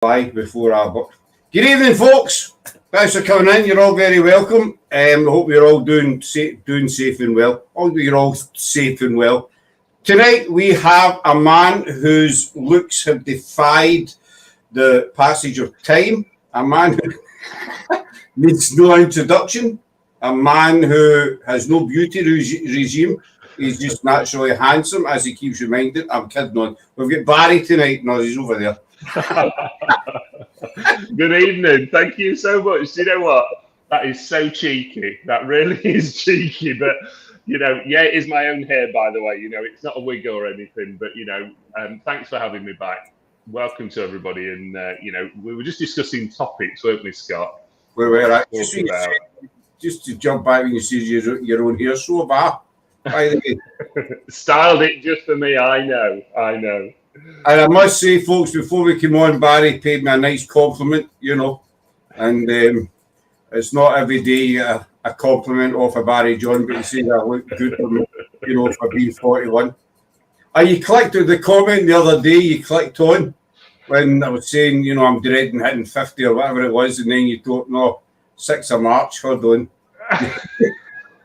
Live before our book. Good evening, folks. Thanks for coming in. You're all very welcome. I hope you're all doing safe and well. You're all safe and well. Tonight we have a man whose looks have defied the passage of time. A man who needs no introduction. A man who has no beauty regime. He's just naturally handsome, as he keeps reminding. I'm kidding on. We've got Barrie tonight. No, he's over there. Good evening. Thank you so much. Do you know what? That is so cheeky. That really is cheeky. But, yeah, it is my own hair, by the way. It's not a wig or anything. But, thanks for having me back. Welcome to everybody. And, we were just discussing topics, weren't we, Scott? We were. Just to jump back when you see your own hair so bad, by the way. Styled it just for me. I know. And I must say, folks, before we came on, Barrie paid me a nice compliment, and it's not every day you get a compliment off of Barrie John, but he says I look good for me, for being 41. And you clicked on the comment the other day, you clicked on when I was saying, I'm dreading hitting 50 or whatever it was, and then you thought, no, 6th of March, hold on.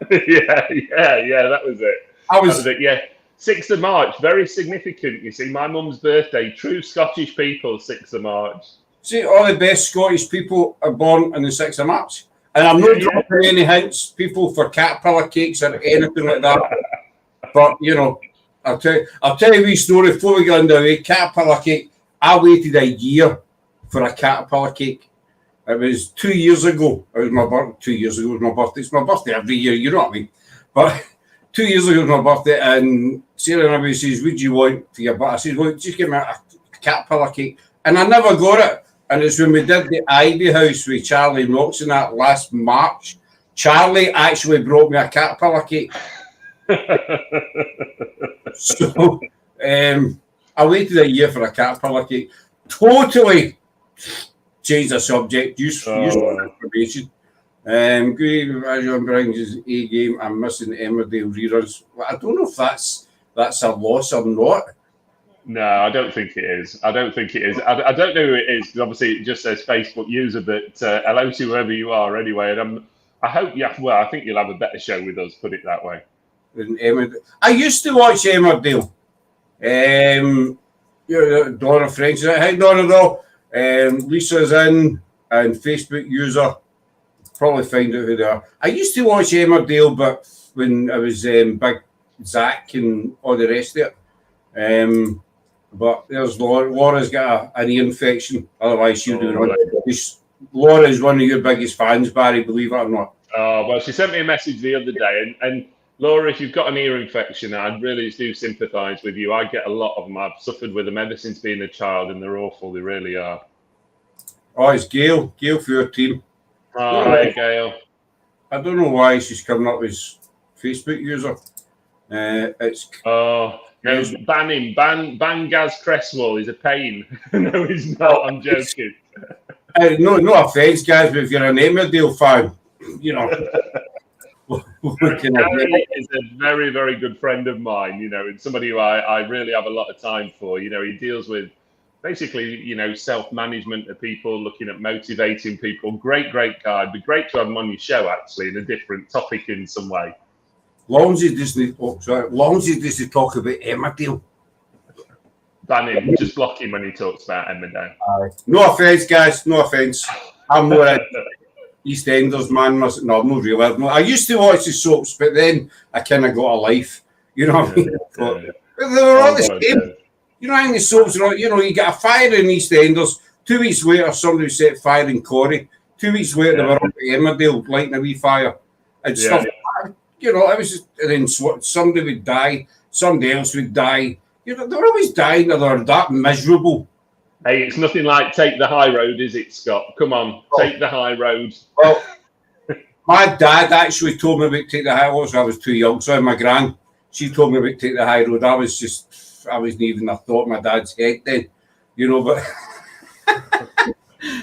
yeah, that was it. That was it, yeah. 6th of March, very significant. You see, my mum's birthday, true Scottish people, 6th of March. See, all the best Scottish people are born on the 6th of March. And I'm not dropping any hints, people, for caterpillar cakes or anything like that. But, I'll tell you a wee story before we get underway. Caterpillar cake, I waited a year for a caterpillar cake. It was 2 years ago. It was my birthday. 2 years ago was my birthday. It's my birthday every year, you know what I mean? But 2 years ago was my birthday, and Sarah and everybody says, what do you want for your birthday? I said, well, just give me a caterpillar cake. And I never got it. And it's when we did the Ivy House with Charlie Knox in that last March. Charlie actually brought me a caterpillar cake. So I waited a year for a caterpillar cake. Totally changed the subject. Use information. Good brings his A game. I'm missing Emmerdale reruns. Well, I don't know if that's a loss or not. No, I don't think it is. I don't know who it is, because obviously it just says Facebook user, but hello to whoever you are anyway. And I hope I think you'll have a better show with us, put it that way. I used to watch Emmerdale. Donna French. Hey, Donna, though. Lisa's in, and Facebook user. Probably find out who they are. I used to watch Emmerdale, but when I was Big Zach and all the rest of it. But there's Laura. Laura's got an ear infection. Otherwise, she'll do it. Laura is one of your biggest fans, Barrie, believe it or not. Oh, well, she sent me a message the other day. And Laura, if you've got an ear infection, I really do sympathise with you. I get a lot of them. I've suffered with them ever since being a child, and they're awful. They really are. Oh, it's Gail. Gail for your team. Oh, hey, Gail. I don't know why she's coming up as Facebook user. It's no, ban him. Ban Gaz Cresswell. He's a pain. No, he's not. I'm joking. No offence, guys, but if you're an Emmerdale fan, Gary is a very, very good friend of mine. And somebody who I really have a lot of time for. He deals with basically, self-management of people, looking at motivating people. Great guy. It'd be great to have him on your show, actually, in a different topic in some way. Long as he doesn't talk about Emmerdale. Ban him. Just block him when he talks about Emmerdale. No offence, guys. No offence. I'm more a EastEnders man. No, I'm not really. I used to watch the soaps, but then I kind of got a life. You know what I mean? But they were all the same. In the soaps, you get a fire in EastEnders. 2 weeks later, somebody set fire in Corrie. 2 weeks later, they were up at Emmerdale lighting a wee fire and stuff. It was just, and then somebody would die, somebody else would die. They're always dying, or they're that miserable. Hey, it's nothing like take the high road, is it, Scott? Come on, take the high road. Well, my dad actually told me about take the high road. I was too young. So my gran, she told me about take the high road. I wasn't even a thought in my dad's head then, but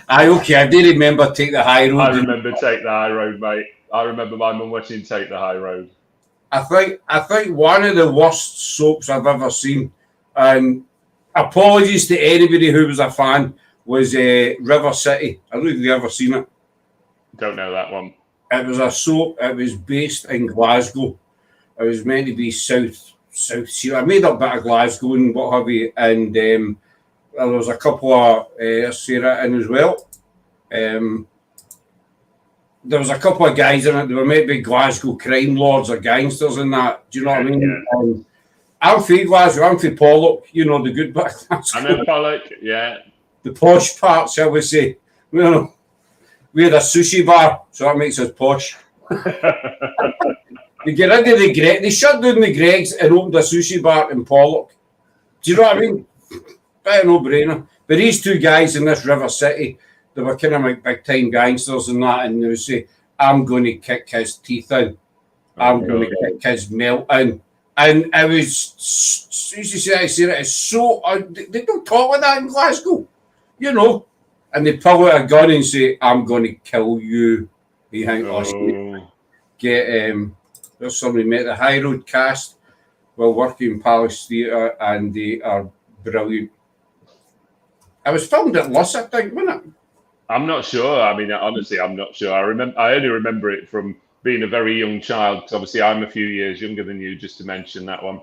I do remember take the high road. I remember take the high road, mate. I remember my mum watching Take the High Road. I think one of the worst soaps I've ever seen, and apologies to anybody who was a fan, was River City. I don't know if you've ever seen it. Don't know that one. It was a soap. It was based in Glasgow. It was meant to be South Sea. I made up a bit of Glasgow and what have you. And there was a couple of Sarah in as well. There was a couple of guys in it. They were maybe Glasgow crime lords or gangsters and that. Do you know what I mean? Yeah. I'm from Glasgow. I'm from Pollock. You know, the good bit of Glasgow. I know Pollock, yeah. The posh part, shall we say. You know, we had a sushi bar, so that makes us posh. They get rid of the Greg. They shut down the Greg's and opened a sushi bar in Pollock. Do you know what I mean? Bit of no-brainer. But these two guys in this River City, they were kind of like big-time gangsters and that, and they would say, I'm going to kick his teeth in. I'm going to kick his melt in. And it was, you see, it's so, they don't talk like that in Glasgow, you know. And they pull out a gun and say, I'm going to kill you. You think, there's somebody met the High Road cast while working in Palace Theatre, and they are brilliant. It was filmed at Luss, I think, wasn't it? I'm not sure. I mean, honestly, I'm not sure. I only remember it from being a very young child, because obviously I'm a few years younger than you, just to mention that one.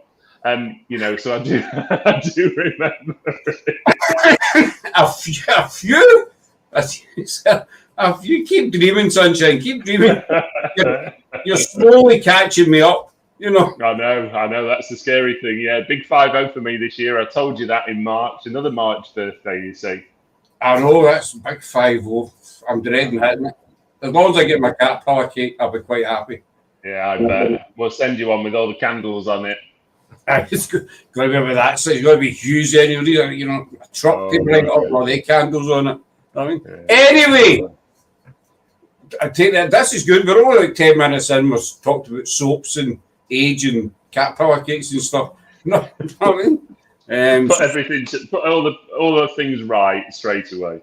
You know, so I do, I do remember it. a few. You keep dreaming, sunshine. Keep dreaming. You're slowly catching me up. You know. I know. That's the scary thing. Yeah, big 5-0 for me this year. I told you that in March. Another March birthday, you see. I know, that's a big 5-0. I'm dreading hitting it. As long as I get my caterpillar cake, I'll be quite happy. Yeah, I bet. We'll send you one with all the candles on it. It's got to be with that. So it's got to be huge anyway. You know, a truck to bring it up with all the candles on it. I mean, anyway, I take that. This is good. We're only like 10 minutes in. We've talked about soaps and age and caterpillar cakes and stuff. No, I mean, put all the things right straight away.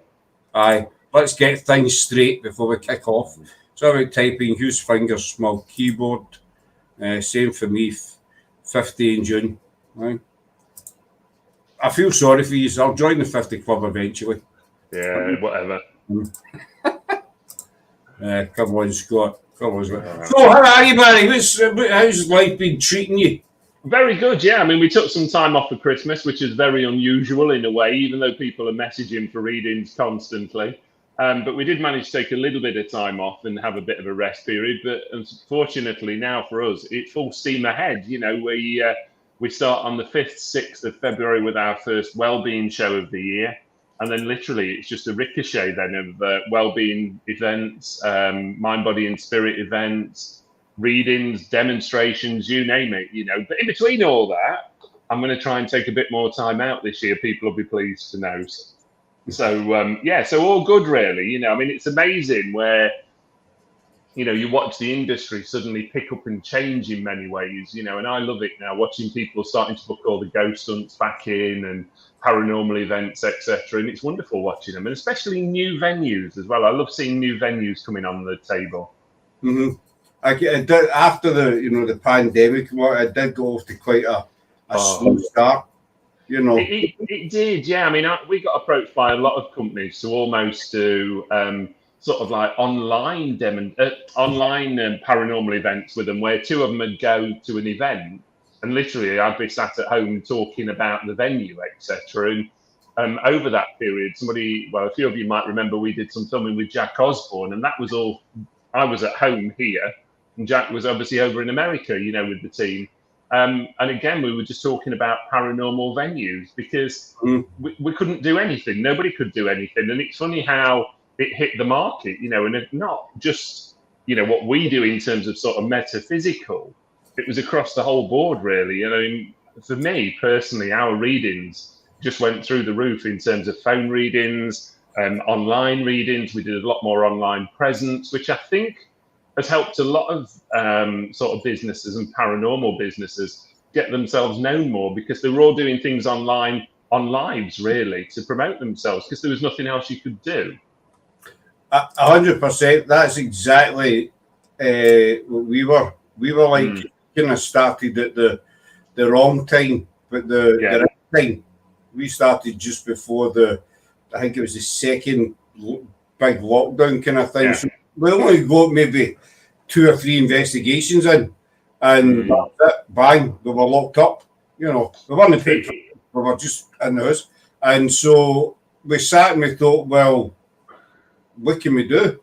Aye, let's get things straight before we kick off. So about typing, use fingers, small keyboard. Same for me, 50 in June. Right? I feel sorry for you. I'll join the 50 club eventually. Yeah, whatever. Come on, Scott. Come on, Scott. So, how are you, Barry? How's life been treating you? Very good, yeah. I mean, we took some time off for Christmas, which is very unusual in a way, even though people are messaging for readings constantly. But we did manage to take a little bit of time off and have a bit of a rest period. But unfortunately, now for us, it's full steam ahead. You know, we start on the 5th, 6th of February with our first wellbeing show of the year. And then literally it's just a ricochet then of wellbeing events, mind, body and spirit events, readings, demonstrations, you name it, you know. But in between all that, I'm going to try and take a bit more time out this year. People will be pleased to know. So, so all good, really. You know, I mean, it's amazing where, you know, you watch the industry suddenly pick up and change in many ways, you know, and I love it now, watching people starting to book all the ghost hunts back in and paranormal events, etc. And it's wonderful watching them, and especially new venues as well. I love seeing new venues coming on the table. Mm-hmm. I did, after the pandemic, I did go off to quite a slow start. You know, it did, yeah. I mean, we got approached by a lot of companies to almost do sort of like online paranormal events with them, where two of them would go to an event, and literally I'd be sat at home talking about the venue, etc. And over that period, a few of you might remember, we did some filming with Jack Osborne, and that was all. I was at home here, and Jack was obviously over in America, you know, with the team. And again, we were just talking about paranormal venues because we couldn't do anything. Nobody could do anything. And it's funny how it hit the market, you know, and it's not just, you know, what we do in terms of sort of metaphysical. It was across the whole board, really. I mean, for me personally, our readings just went through the roof in terms of phone readings, online readings. We did a lot more online presence, which I think has helped a lot of sort of businesses and paranormal businesses get themselves known more, because they were all doing things online on lives, really, to promote themselves, because there was nothing else you could do. 100%. That's exactly what we were. We were like kind of started at the wrong time, but the right time. We started just before I think it was the second big lockdown kind of thing. So we only got maybe 2 or 3 investigations in, and that's it. Bang, we were locked up. You know, we weren't paid, we were just in the house. And so we sat and we thought, well, what can we do?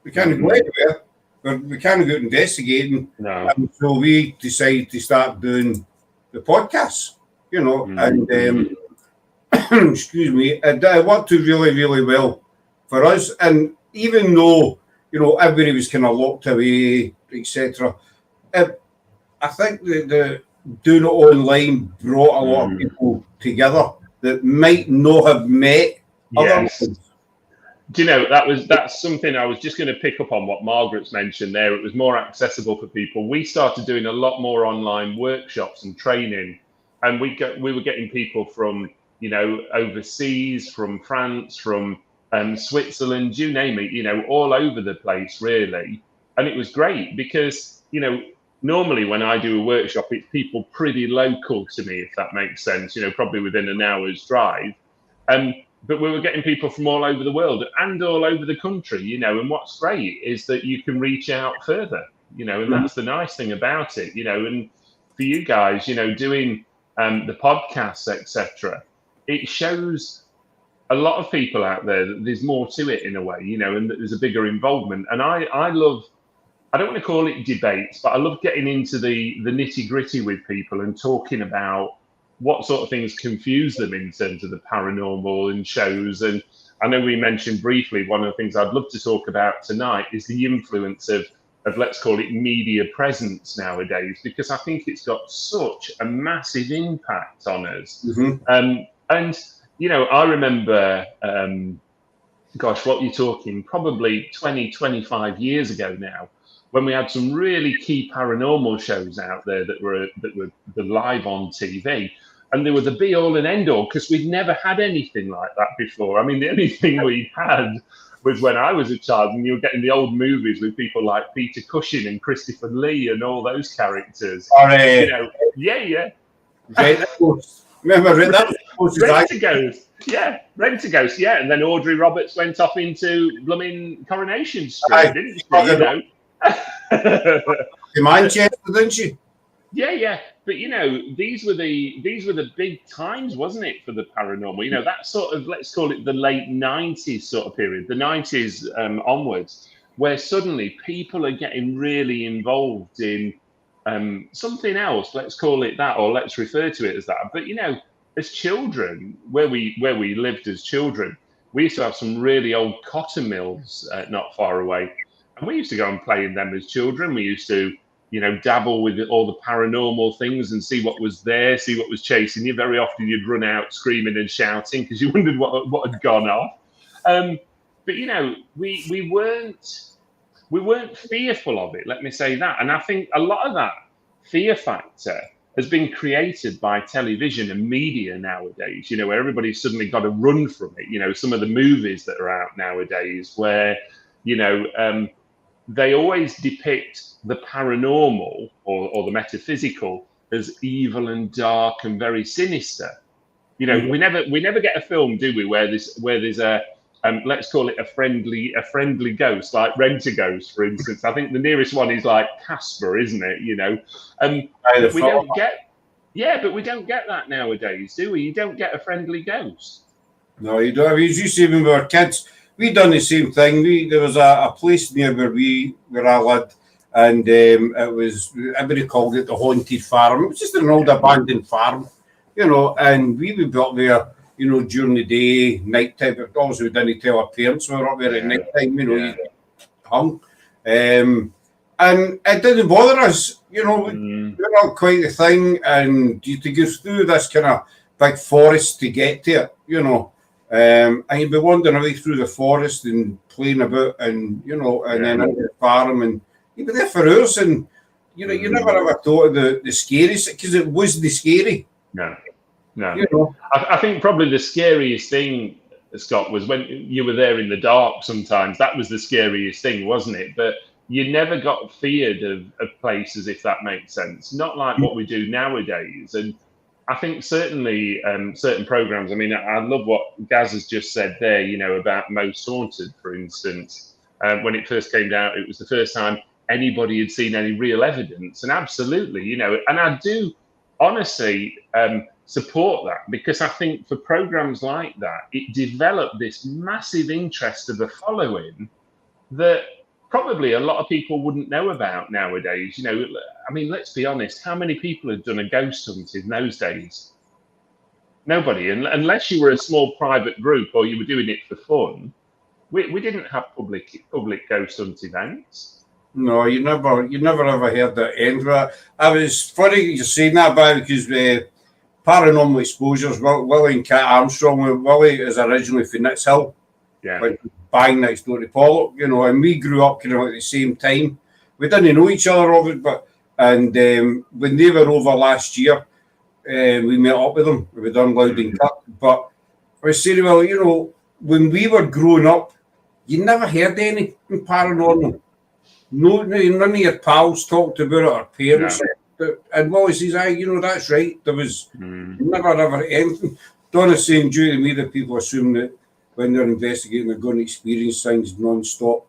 We can't go anywhere. We can't go out investigating. No. And so we decided to start doing the podcasts, you know, and excuse me, it worked really, really well for us. And even though, you know, everybody was kind of locked away, etc., I think the doing it online brought a lot of people together that might not have met Yes. otherwise. Do you know, that's something I was just going to pick up on what Margaret's mentioned there. It was more accessible for people. We started doing a lot more online workshops and training, and we were getting people from, you know, overseas, from France, from Switzerland, you name it, you know, all over the place, really. And it was great because, you know, normally when I do a workshop, it's people pretty local to me, if that makes sense, you know, probably within an hour's drive. But we were getting people from all over the world and all over the country, you know, and what's great is that you can reach out further, you know, and that's the nice thing about it, you know, and for you guys, you know, doing the podcasts, etc., it shows a lot of people out there that there's more to it in a way, you know, and that there's a bigger involvement. And I love, I don't want to call it debates, but I love getting into the nitty gritty with people and talking about what sort of things confuse them in terms of the paranormal and shows. And I know we mentioned briefly, one of the things I'd love to talk about tonight is the influence of let's call it media presence nowadays, because I think it's got such a massive impact on us. And, you know, I remember, gosh, what you're talking, probably 20, 25 years ago now, when we had some really key paranormal shows out there that were live on TV. And they were the be all and end all, because we'd never had anything like that before. I mean, the only thing we had was when I was a child, and you were getting the old movies with people like Peter Cushing and Christopher Lee and all those characters. You know, Remember that? Rent-A-Ghost, Rent-A-Ghost, and then Audrey Roberts went off into blooming Coronation Street, didn't she? You know, Manchester, didn't she? Yeah. But you know, these were the big times, wasn't it, for the paranormal? You know, that sort of, let's call it the late 90s sort of period, the 90s onwards, where suddenly people are getting really involved in something else, let's call it that, or let's refer to it as that. But you know, as children, where we lived as children, we used to have some really old cotton mills not far away, and we used to go and play in them as children. We used to, you know, dabble with all the paranormal things and see what was there, see what was chasing you. Very often you'd run out screaming and shouting because you wondered what had gone off. But you know, we weren't fearful of it, let me say that. And I think a lot of that fear factor has been created by television and media nowadays, you know, where everybody's suddenly got to run from it. You know, some of the movies that are out nowadays where, you know, they always depict the paranormal or the metaphysical as evil and dark and very sinister. You know, we never get a film, do we, where there's a let's call it a friendly ghost, like Rent-A-Ghost, for instance. I think the nearest one is like Casper, isn't it? You know, but we don't get that nowadays, do we? You don't get a friendly ghost. No, you don't. I mean, you see, when we were kids, we done the same thing. There was a place near where I lived, and it was, everybody called it the Haunted Farm. It was just an old abandoned farm, you know, and we would be up there, you know, during the day, night time. But obviously, we didn't tell our parents we were up there at night time, you know, you hung. And it didn't bother us, you know, we're not quite the thing, and you had to go through this kind of big forest to get to it, you know. And you'd be wandering away through the forest and playing about, and you know, and then into the farm, and you'd be there for hours, and you know, you never ever thought of the scariest, because it wasn't scary. No. You know? I think probably the scariest thing, Scott, was when you were there in the dark. Sometimes that was the scariest thing, wasn't it? But you never got feared of places, if that makes sense. Not like what we do nowadays. And I think certainly certain programs. I mean, I love what Gaz has just said there. You know, about Most Haunted, for instance. When it first came out, it was the first time anybody had seen any real evidence, and absolutely, you know, and I do honestly support that, because I think for programs like that, it developed this massive interest of a following that probably a lot of people wouldn't know about nowadays. You know, I mean, let's be honest, how many people had done a ghost hunt in those days? Nobody, unless you were a small private group or you were doing it for fun. We didn't have public ghost hunt events. No, you never ever heard that end. But I was funny you saying that, Barry, because Paranormal Exposures, Willie and Kat Armstrong, Willie is originally from Nits Hill, Yeah. which was bang next door to Pollock, you know, and we grew up kind of at the same time. We didn't know each other, obviously, but when they were over last year, we met up with them. We done Loud and Cut, but I was saying, well, you know, when we were growing up, you never heard anything paranormal. No, none of your pals talked about it, or parents. No. And Wally says, you know, that's right. There was never ever anything. Donna's saying, due to me, that people assume that when they're investigating, they're going to experience things non-stop.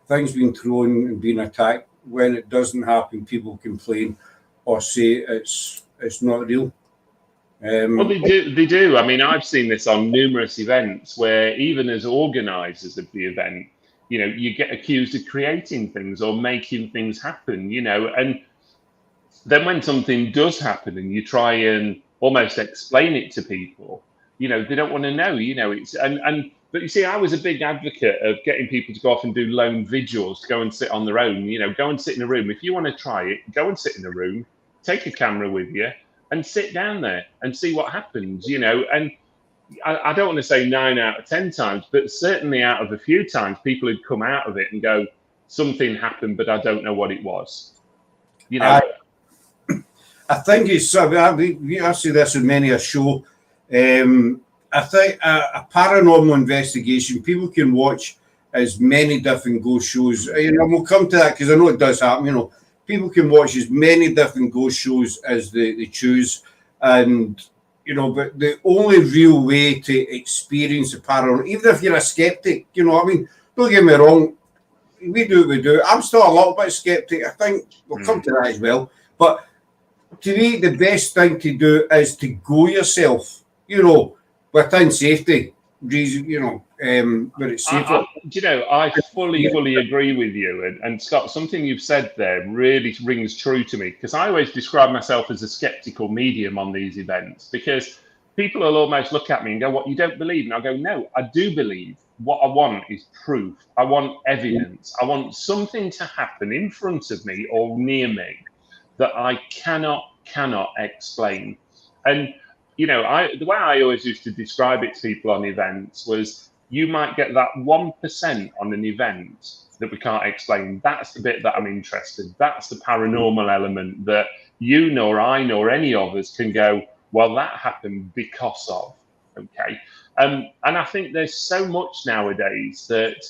Things being thrown and being attacked. When it doesn't happen, people complain or say it's not real. Well, they do. I mean, I've seen this on numerous events where even as organisers of the event, you know, you get accused of creating things or making things happen, you know, and then when something does happen and you try and almost explain it to people, you know, they don't want to know, you know, but you see, I was a big advocate of getting people to go off and do lone vigils, to go and sit on their own, you know, go and sit in a room. If you want to try it, go and sit in a room, take a camera with you and sit down there and see what happens, you know. And I don't want to say 9 out of 10 times, but certainly out of a few times, people had come out of it and go, something happened, but I don't know what it was. You know, I think it's, I see this in many a show. I think a paranormal investigation, people can watch as many different ghost shows. You know, we'll come to that because I know it does happen. You know, people can watch as many different ghost shows as they choose, and you know, but the only real way to experience the paranormal, even if you're a skeptic, you know, I mean, don't get me wrong, we do what we do. I'm still a little bit skeptic. I think we'll come to that as well. But to me, the best thing to do is to go yourself, you know, within safety, you know, where it's safe. You know, I fully agree with you. And Scott, something you've said there really rings true to me, because I always describe myself as a skeptical medium on these events, because people will almost look at me and go, what, you don't believe? And I'll go, no, I do believe. What I want is proof. I want evidence. I want something to happen in front of me or near me that I cannot explain. And you know, the way I always used to describe it to people on events was, you might get that 1% on an event that we can't explain. That's the bit that I'm interested. That's the paranormal element that you nor I nor any of us can go, well, that happened because of. Okay. And I think there's so much nowadays that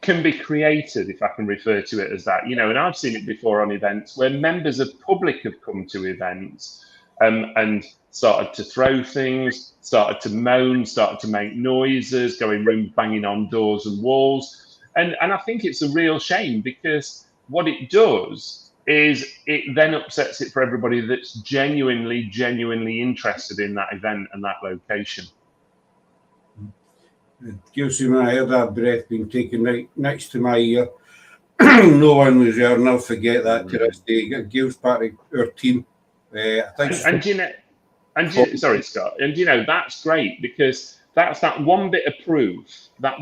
can be created, if I can refer to it as that. You know, and I've seen it before on events where members of public have come to events and started to throw things, started to moan, started to make noises, go in rooms banging on doors and walls. And I think it's a real shame, because what it does is it then upsets it for everybody that's genuinely interested in that event and that location. Gilsey, when I heard that breath being taken right next to my ear, no one was there. I'll never forget that to this day. Gil's part of our team. I think sorry, Scott. And you know, that's great, because that's that one bit of proof that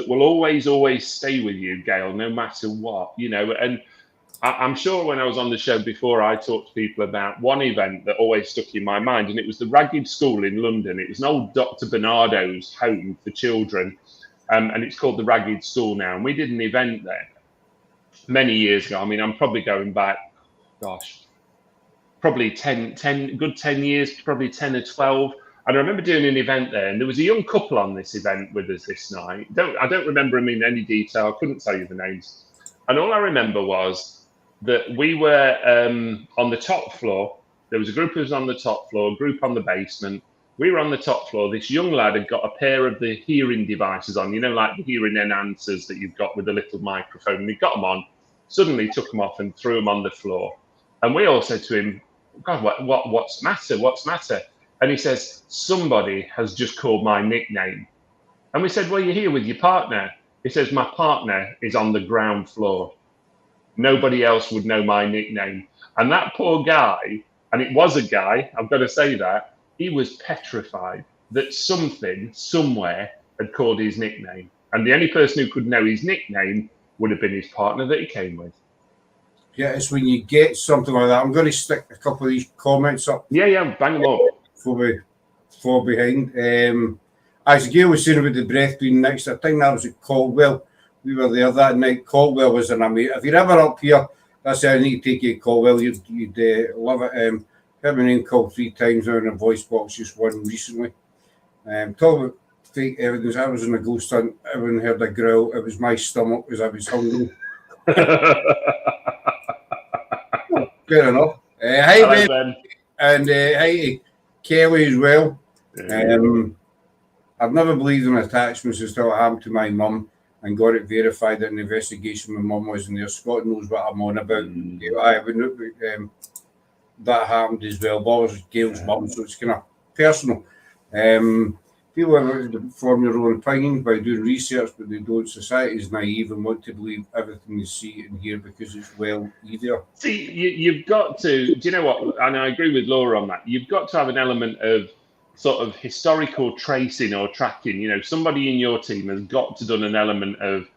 will always stay with you, Gail, no matter what, you know. And I'm sure when I was on the show before, I talked to people about one event that always stuck in my mind, and it was the Ragged School in London. It was an old Dr. Bernardo's home for children, and it's called the Ragged School now. And we did an event there many years ago. I mean, I'm probably going back, gosh, probably 10 years, probably 10 or 12. And I remember doing an event there, and there was a young couple on this event with us this night. I don't remember them in any detail. I couldn't tell you the names. And all I remember was that we were on the top floor, There was a group of us on the top floor, a group on the basement. We were on the top floor. This young lad had got a pair of the hearing devices on, like the hearing enhancers that you've got with a little microphone. And he got them on, suddenly took them off and threw them on the floor. And we all said to him, God, what's the matter? What's the matter? And he says, somebody has just called my nickname. And we said, well, you're here with your partner. He says, my partner is on the ground floor. Nobody else would know my nickname. And that poor guy, and it was a guy, I've got to say that, he was petrified that something, somewhere, had called his nickname. And the only person who could know his nickname would have been his partner that he came with. Yeah, it's when you get something like that. I'm going to stick a couple of these comments up. Yeah, bang them up. For behind. As Gail was saying about the breath being next, I think that was at Caldwell. We were there that night. Caldwell was an amazing. If you're ever up here, that's how I need to take you to Caldwell. You'd love it. Heard my name called 3 times now in a voice box, just one recently. Talk about fake evidence. I was in a ghost hunt. Everyone heard a growl. It was my stomach because I was hungry. Fair enough. Hi, Ben. And hi to Kelly as well. Yeah. I've never believed in attachments until it happened to my mum and got it verified that an investigation my mum was in there. Scott knows what I'm on about. That happened as well. But I was Gail's mum, so it's kind of personal. People have to form their own opinions by doing research, but they don't. Society is naive and want to believe everything they see and hear because it's easier. See, you've got to, do you know what? And I agree with Laura on that. You've got to have an element of sort of historical tracing or tracking. Somebody in your team has got to done an element of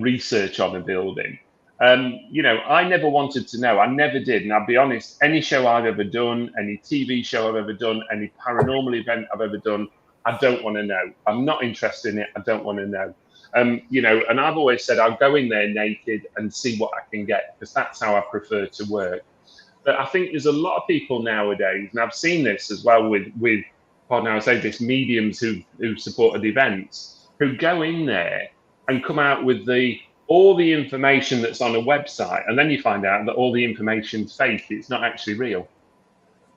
research on a building. I never wanted to know. I never did. And I'll be honest, any show I've ever done, any TV show I've ever done, any paranormal event I've ever done, I don't want to know. I'm not interested in it. I don't want to know. And I've always said I'll go in there naked and see what I can get, because that's how I prefer to work. But I think there's a lot of people nowadays, and I've seen this as well with pardon how I say this, mediums who supported events, who go in there and come out with all the information that's on a website, and then you find out that all the information's fake. It's not actually real.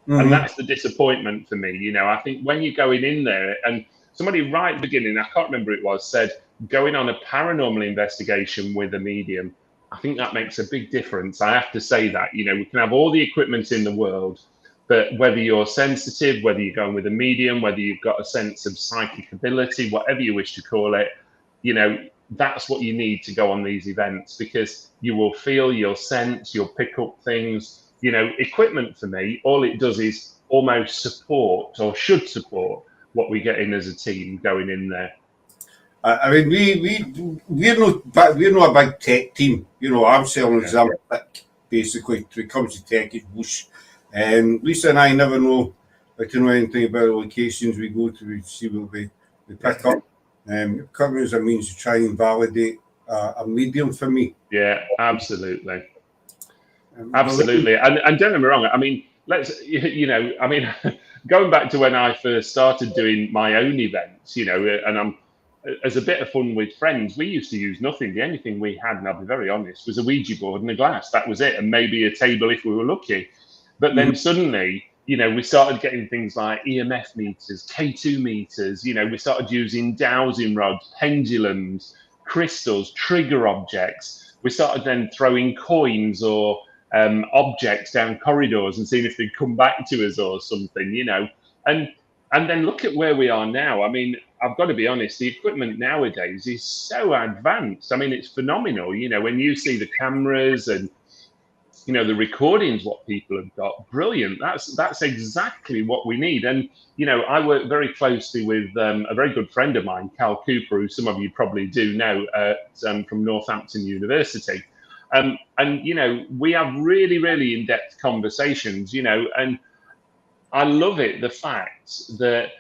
Mm-hmm. And that's the disappointment for me. I think when you're going in there, and somebody right at the beginning, I can't remember who it was, said going on a paranormal investigation with a medium, I think that makes a big difference. I have to say that. We can have all the equipment in the world, but whether you're sensitive, whether you're going with a medium, whether you've got a sense of psychic ability, whatever you wish to call it, that's what you need to go on these events, because you will feel, you'll sense, you'll pick up things. Equipment for me, all it does is almost support, or should support, what we get in as a team going in there. I mean, we're not a big tech team. I'm selling example basically. When it comes to tech, it's whoosh. Lisa and I never know anything about the locations we go to. We see what we pick up. Coming as a means to try and validate a medium for me. Yeah, absolutely. Absolutely. And don't get me wrong, I mean, going back to when I first started doing my own events, and I'm as a bit of fun with friends, we used to use nothing. The only thing we had, and I'll be very honest, was a Ouija board and a glass. That was it. And maybe a table if we were lucky. But then suddenly, we started getting things like EMF meters, K2 meters, we started using dowsing rods, pendulums, crystals, trigger objects. We started then throwing coins or objects down corridors and seeing if they'd come back to us or something, and then look at where we are now. I mean, I've got to be honest, the equipment nowadays is so advanced. I mean, it's phenomenal. When you see the cameras and the recordings, what people have got, brilliant. That's exactly what we need. And I work very closely with a very good friend of mine, Cal Cooper, who some of you probably do know, from Northampton University. And we have really, really in-depth conversations, and I love it, the fact that,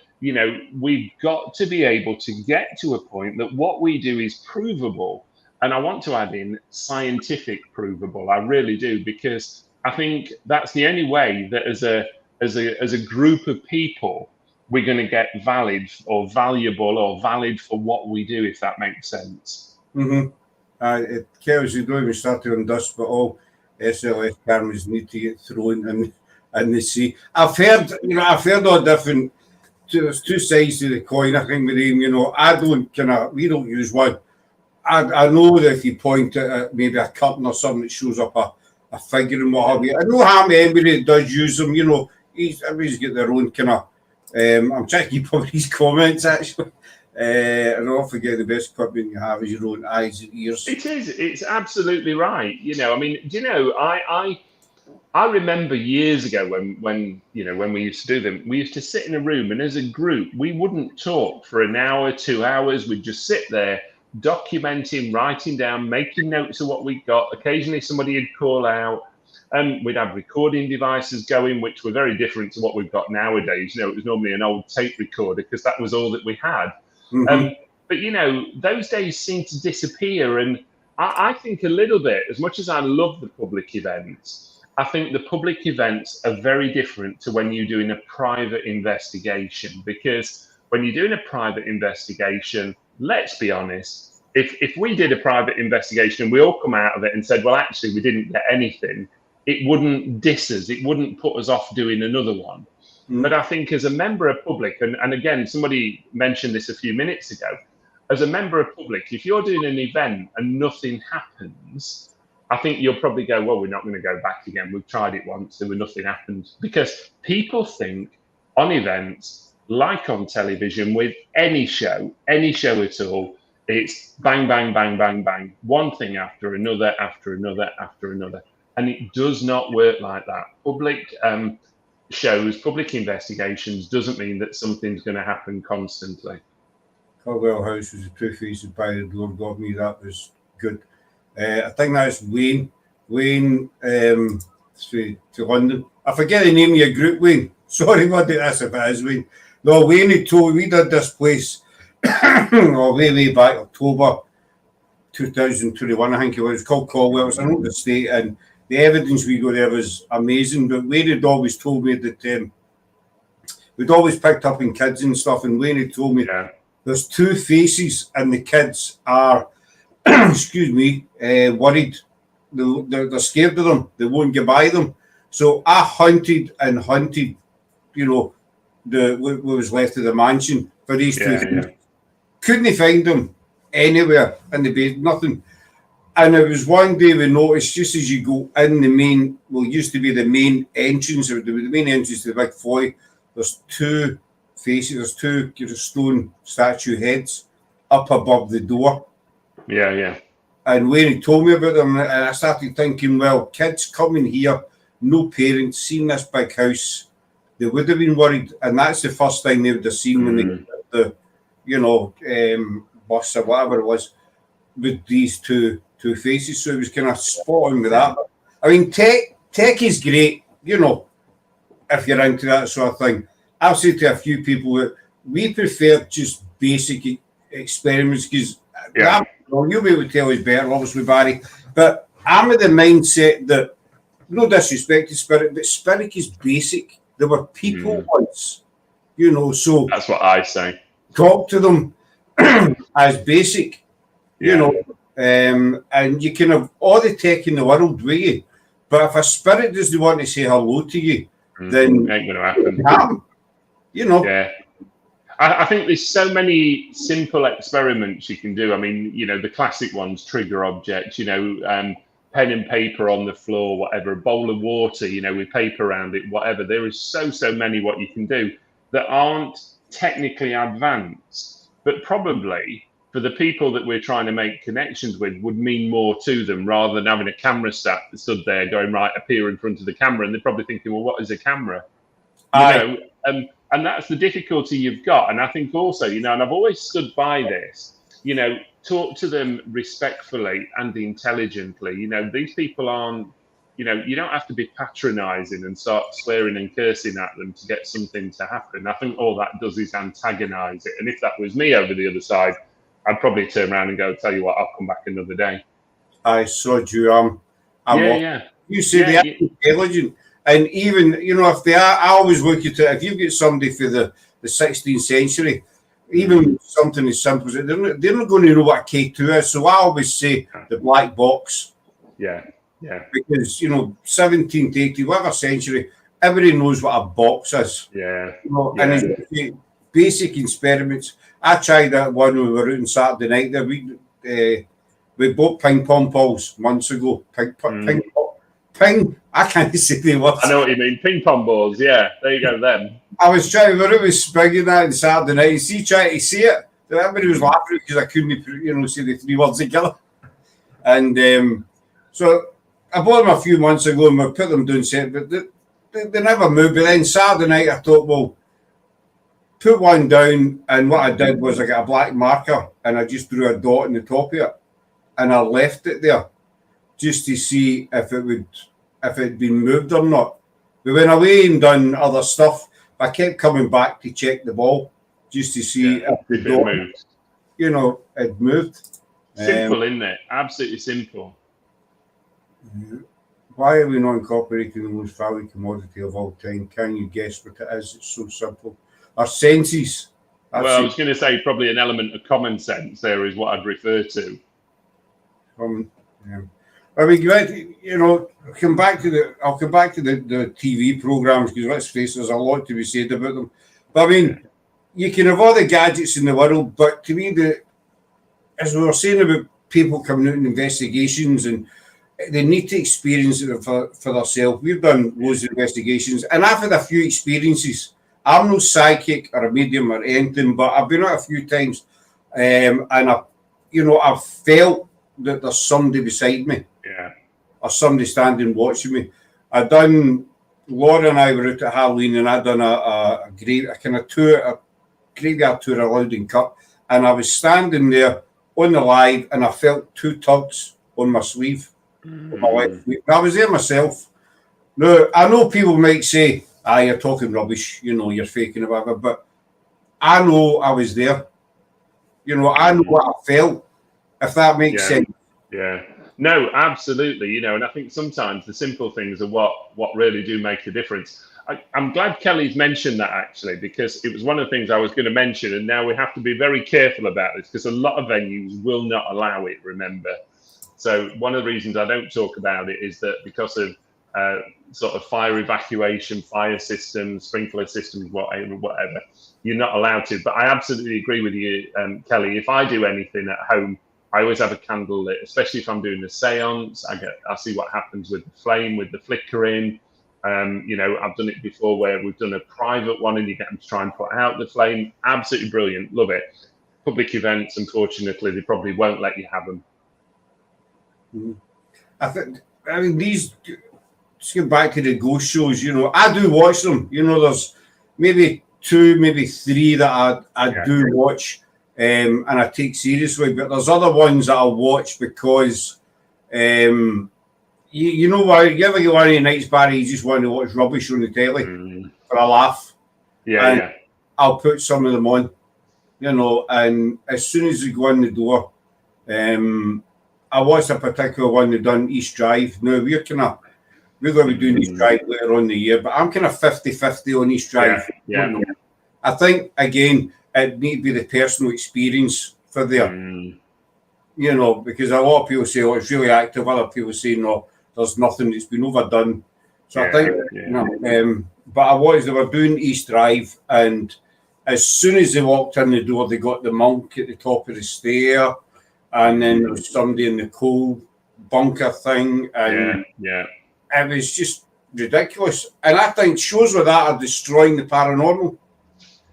we've got to be able to get to a point that what we do is provable. And I want to add in scientific provable. I really do, because I think that's the only way that as a group of people, we're going to get valid or valuable or valid for what we do, if that makes sense. Mm-hmm. It cares you don't even start to dust, but all SLS cameras need to get thrown and they see. I've heard all different. There's two sides to the coin. I think with him, we don't use one. I know that if you point at maybe a curtain or something that shows up a figure and what have you. I know how everybody does use them. Everybody's got their own kind of. I'm trying to keep up with these comments actually. And don't forget the best equipment you have is your own eyes and ears. It is. It's absolutely right. I remember years ago when we used to do them, we used to sit in a room and as a group, we wouldn't talk for an hour, 2 hours. We'd just sit there documenting, writing down, making notes of what we got. Occasionally somebody would call out. We'd have recording devices going, which were very different to what we've got nowadays. It was normally an old tape recorder because that was all that we had. Mm-hmm. But those days seem to disappear. And I think a little bit, as much as I love the public events, I think the public events are very different to when you're doing a private investigation, because when you're doing a private investigation, let's be honest, if we did a private investigation and we all come out of it and said, well, actually, we didn't get anything, it wouldn't diss us. It wouldn't put us off doing another one. Mm. But I think as a member of public, and again, somebody mentioned this a few minutes ago, as a member of public, if you're doing an event and nothing happens, I think you'll probably go, well, we're not going to go back again. We've tried it once and nothing happened. Because people think on events, like on television, with any show at all, it's bang, bang, bang, bang, bang, one thing after another, after another, after another. And it does not work like that. Public shows, public investigations doesn't mean that something's going to happen constantly. Caldwell House was a two-faced by the door, got me. That was good. I think that's Wayne to London. I forget the name of your group, Wayne. Sorry, what did that's if it is Wayne. No, Wayne had told me we did this place way back October 2021, I think it was. Called Caldwell. It was an old estate, and the evidence we got there was amazing. But Wayne had always told me that we'd always picked up in kids and stuff, and Wayne had told me there's two faces, and the kids are excuse me, worried. They're scared of them. They won't get by them. So I hunted, what was left of the mansion for these two things. Yeah. Couldn't find them anywhere in the bed, nothing. And it was one day we noticed, just as you go in the main, it used to be the main entrance, or the main entrance to the big foyer, there's two faces, there's two stone statue heads up above the door. Yeah. And Wayne told me about them, and I started thinking, well, kids coming here, no parents, seen this big house, they would have been worried, and that's the first thing they would have seen when they got the, bus or whatever it was, with these two faces. So it was kind of spot on with that. I mean, tech is great, if you're into that sort of thing. I've said to a few people that we prefer just basic experiments, because you'll be able to tell us better, obviously, Barry. But I'm of the mindset that, no disrespect to Spirit, but Spirit is basic. There were people once, so... That's what I say. Talk to them as basic, and you can have all the tech in the world with you. But if a spirit doesn't want to say hello to you, then... It ain't going to happen. Yeah. I think there's so many simple experiments you can do. I mean, the classic ones, trigger objects, pen and paper on the floor, whatever, a bowl of water, with paper around it, whatever. There is so many what you can do that aren't technically advanced, but probably for the people that we're trying to make connections with would mean more to them, rather than having a camera stood there going, right, appear in front of the camera. And they're probably thinking, well, what is a camera? And that's the difficulty you've got. And I think also, and I've always stood by this, talk to them respectfully and intelligently. These people aren't, you don't have to be patronizing and start swearing and cursing at them to get something to happen. I think all that does is antagonize it. And if that was me over the other side, I'd probably turn around and go, tell you what, I'll come back another day. I saw you. You say they are intelligent. And even, if they are, I always look at it, if you get somebody for the 16th century, even something as simple as that, they're not going to know what a K2 is. So I always say the black box. Yeah. Because, 17th, 18th, whatever century, everybody knows what a box is. Yeah. You know, and it's basic experiments. I tried that one when we were out on Saturday night. There we bought ping pong balls months ago. Ping. I can't say the words. I know what you mean. Ping pong balls. Yeah, there you go. Them. I was trying. We were out with Spiggy that on Saturday night. See, trying to see it. Everybody was laughing because I couldn't, say the 3 words together. And so I bought them a few months ago and we put them down set, but they never moved. But then Saturday night I thought, well, put one down, and what I did was I got a black marker and I just drew a dot on the top of it, and I left it there just to see if it had been moved or not. We went away and done other stuff. I kept coming back to check the ball just to see if the dot moved. It moved. Simple, isn't it? Absolutely simple. Why are we not incorporating the most valued commodity of all time? Can you guess what it is? It's so simple. Our senses. Well, I was going to say probably an element of common sense there is what I'd refer to. I mean, I'll come back to the TV programs, because let's face it, there's a lot to be said about them. But I mean, you can have all the gadgets in the world, but to me, as we were saying about people coming out in investigations, and they need to experience it for themselves. We've done loads of investigations, and I've had a few experiences. I'm no psychic or a medium or anything, but I've been out a few times, and I've felt that there's somebody beside me, or somebody standing watching me. Laura and I were out at Halloween, and I'd done a graveyard tour of Loudon Cut, and I was standing there on the live, and I felt 2 tugs on my sleeve, on my left sleeve. I was there myself. Now, I know people might say, you're talking rubbish, you're faking or whatever, but I know I was there. I know what I felt, if that makes sense. Yeah. No, absolutely. And I think sometimes the simple things are what really do make a difference. I'm glad Kelly's mentioned that, actually, because it was one of the things I was going to mention, and now we have to be very careful about this because a lot of venues will not allow it, remember. So one of the reasons I don't talk about it is that because of sort of fire evacuation, fire systems, sprinkler systems, whatever, you're not allowed to. But I absolutely agree with you, Kelly. If I do anything at home, I always have a candle lit, especially if I'm doing a seance. I see what happens with the flame, with the flickering. I've done it before where we've done a private one and you get them to try and put out the flame. Absolutely brilliant. Love it. Public events, unfortunately, they probably won't let you have them. These, let's get back to the ghost shows, I do watch them. There's maybe 2, maybe 3 that I do watch, and I take seriously, but there's other ones that I'll watch because, you know why? You ever get one of your nights, Barry, you just want to watch rubbish on the telly for a laugh. Yeah. I'll put some of them on, and as soon as they go in the door, I watched a particular one they done East Drive. Now, we're going to be doing East Drive later on in the year, but I'm kind of 50-50 on East Drive. Yeah. I think, again, it need to be the personal experience for there. Because a lot of people say, it's really active. Other people say, no, there's nothing. It's been overdone. So I think, but I watched, they were doing East Drive, and as soon as they walked in the door, they got the monk at the top of the stair, and then there was somebody in the coal bunker thing, and it was just ridiculous. And I think shows like that are destroying the paranormal.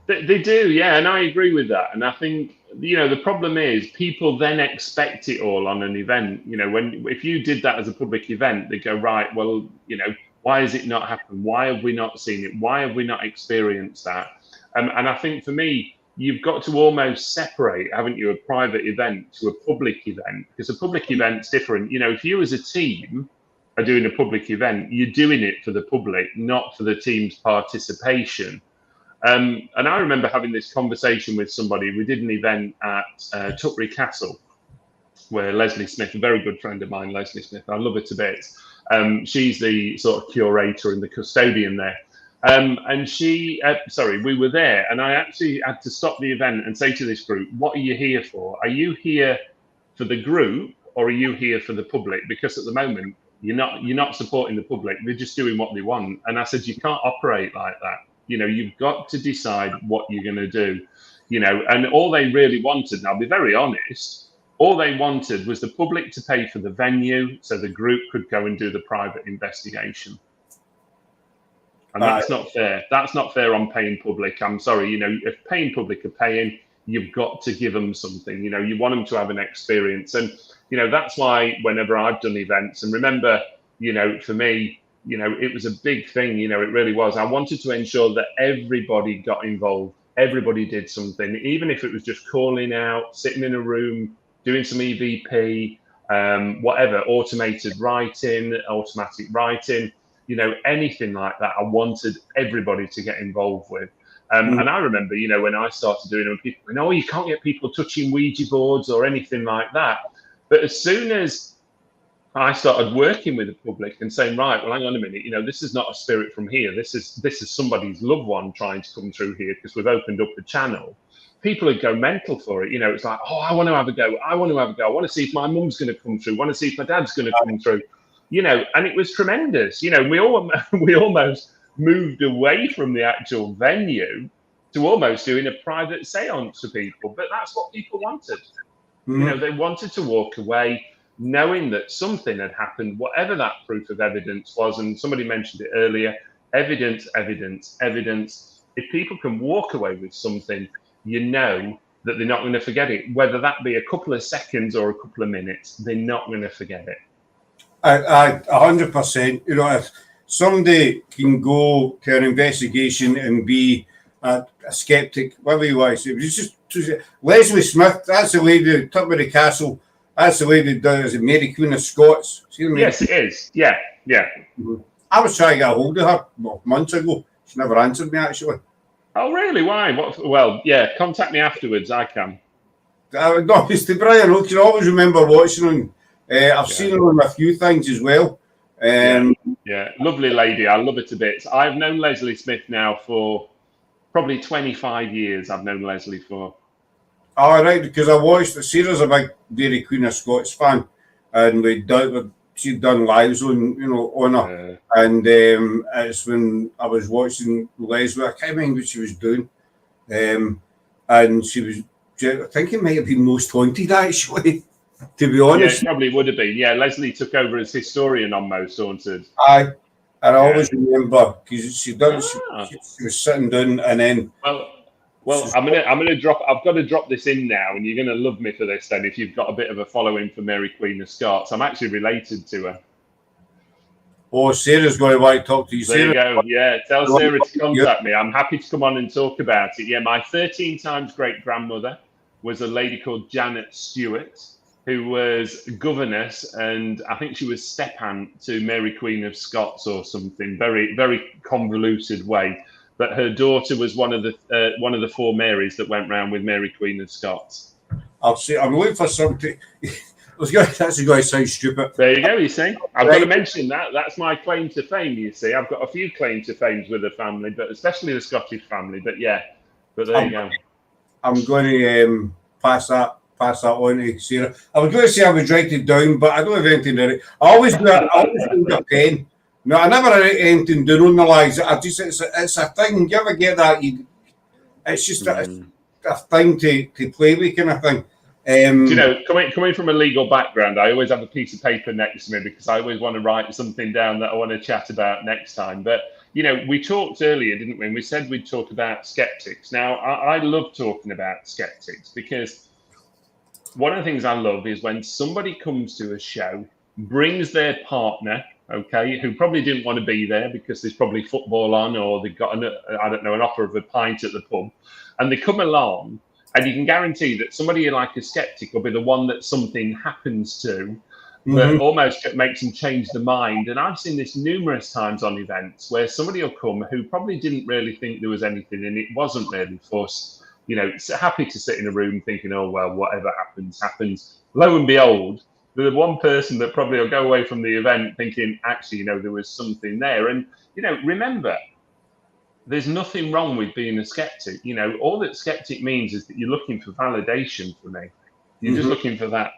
They do, and I agree with that. And I think, the problem is people then expect it all on an event. If you did that as a public event, they go, right, well, why has it not happened? Why have we not seen it? Why have we not experienced that? And I think for me, you've got to almost separate, haven't you, a private event to a public event, because a public event's different. If you as a team are doing a public event, you're doing it for the public, not for the team's participation. And I remember having this conversation with somebody. We did an event at Tutbury Castle, where Leslie Smith, a very good friend of mine, Leslie Smith, I love her to bits. She's the sort of curator and the custodian there. And we were there, and I actually had to stop the event and say to this group, what are you here for? Are you here for the group, or are you here for the public? Because at the moment, You're not supporting the public. They're just doing what they want. And I said, you can't operate like that. You know, you've got to decide what you're going to do. You know, and all they really wanted, and I'll be very honest, all they wanted was the public to pay for the venue so the group could go and do the private investigation. And that's not fair. That's not fair on paying public. I'm sorry, you know, if paying public are paying, you've got to give them something. You know, you want them to have an experience. And, you know, that's why whenever I've done events, and remember, you know, for me, you know, it was a big thing, you know, it really was. I wanted to ensure that everybody got involved. Everybody did something, even if it was just calling out, sitting in a room, doing some EVP, whatever, automatic writing, you know, anything like that. I wanted everybody to get involved with. And I remember, you know, when I started doing it, people went, oh, you can't get people touching Ouija boards or anything like that. But as soon as I started working with the public and saying, right, well, hang on a minute, you know, this is not a spirit from here. This is somebody's loved one trying to come through here because we've opened up the channel. People would go mental for it. You know, it's like, oh, I want to have a go. I want to have a go. I want to see if my mum's going to come through. I want to see if my dad's going to come through. You know, and it was tremendous. You know, we almost moved away from the actual venue to almost doing a private seance for people. But that's what people wanted. You know, they wanted to walk away knowing that something had happened, whatever that proof of evidence was. And somebody mentioned it earlier, evidence, evidence, evidence. If people can walk away with something, you know that they're not going to forget it. Whether that be a couple of seconds or a couple of minutes, they're not going to forget it. 100%. You know, if somebody can go to an investigation and be a skeptic, whatever you want to say, it was just Leslie Smith, that's the lady who took me to Castle. That's the lady who does Mary Queen of Scots. Yes, it is. Yeah, yeah. I was trying to get a hold of her months ago. She never answered me, actually. Oh, really? Why? What? Well, yeah, contact me afterwards. I can. No, it's the Brian Oak. You always remember watching her. I've seen her on a few things as well. Yeah, lovely lady. I love her to bits. I've known Leslie Smith now for probably 25 years. I've known Leslie for. All right, because I watched Sarah's a big Mary Queen of Scots fan, and she'd done lives on, you know, on her, and it's when I was watching Leslie. I can't remember what she was doing, and she was. I think it might have been Most Haunted, actually. To be honest, yeah, it probably would have been. Yeah, Leslie took over as historian on Most Haunted. Aye, and I always remember because she was sitting down, and then. Well, I'm gonna drop. I've got to drop this in now, and you're gonna love me for this. Then, if you've got a bit of a following for Mary Queen of Scots, I'm actually related to her. Oh, Sarah's going to want to talk to you. There you go. Yeah, tell Sarah to contact me. I'm happy to come on and talk about it. Yeah, my 13 times great grandmother was a lady called Janet Stewart, who was governess, and I think she was step aunt to Mary Queen of Scots or something. Very, very convoluted way. But her daughter was one of the four Marys that went round with Mary Queen of Scots. I'll see. I'm looking for something. That's going to sound stupid. There you go. You see, I've got to mention that. That's my claim to fame. You see, I've got a few claims to fame with the family, but especially the Scottish family. But yeah, but there you go. I'm going to pass that on to Sarah. I was going to say I would write it down, but I don't have anything in it. I always hold a pen. No, I never had anything doing on the lives. It's a thing. You ever get that? It's just a thing to play with, kind of thing. You know, coming from a legal background, I always have a piece of paper next to me because I always want to write something down that I want to chat about next time. But, you know, we talked earlier, didn't we? And we said we'd talk about skeptics. Now, I love talking about skeptics because one of the things I love is when somebody comes to a show, brings their partner, okay, who probably didn't want to be there because there's probably football on or they've got, an offer of a pint at the pub, and they come along, and you can guarantee that somebody like a skeptic will be the one that something happens to that almost makes them change their mind. And I've seen this numerous times on events where somebody will come who probably didn't really think there was anything and it wasn't really fuss, you know, happy to sit in a room thinking, oh, well, whatever happens, happens. Lo and behold, the one person that probably will go away from the event thinking, actually, you know, there was something there. And, you know, remember, there's nothing wrong with being a skeptic. You know, all that skeptic means is that you're looking for validation from me. You're just looking for that.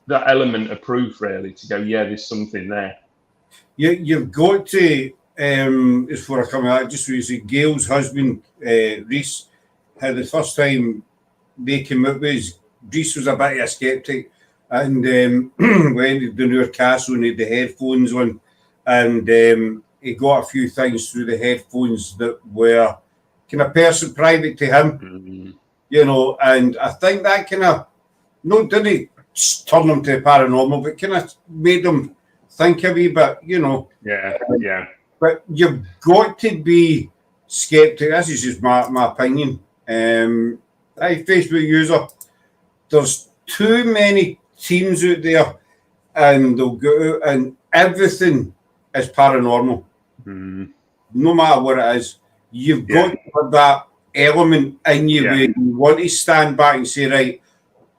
that element of proof really to go, yeah, there's something there. You've got to, before I come out, just recently, Gail's husband, Reese, had the first time they came out with, Reese was a bit of a skeptic, and went to the New Castle and he had the headphones on, and he got a few things through the headphones that were kind of person private to him, you know, and I think that kind of, didn't turn him to paranormal, but kind of made him think a wee bit, you know. Yeah. But you've got to be skeptic. This is just my opinion. Hey, Facebook user, there's too many teams out there, and they'll go out and everything is paranormal. No matter what it is, you've got to have that element in you where you want to stand back and say, right,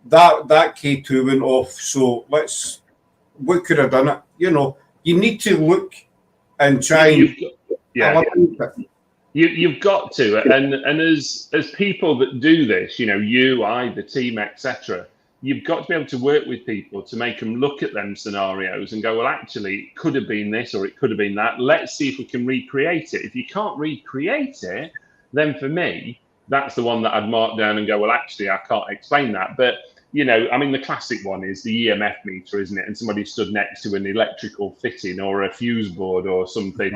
that K2 went off, so what could have done it? You know, you need to look and try You've got to, and as people that do this, you know, you, I, the team, etc., you've got to be able to work with people to make them look at them scenarios and go, well, actually, it could have been this or it could have been that. Let's see if we can recreate it. If you can't recreate it, then for me, that's the one that I'd mark down and go, well, actually, I can't explain that. But, you know, I mean, the classic one is the EMF meter, isn't it? And somebody stood next to an electrical fitting or a fuse board or something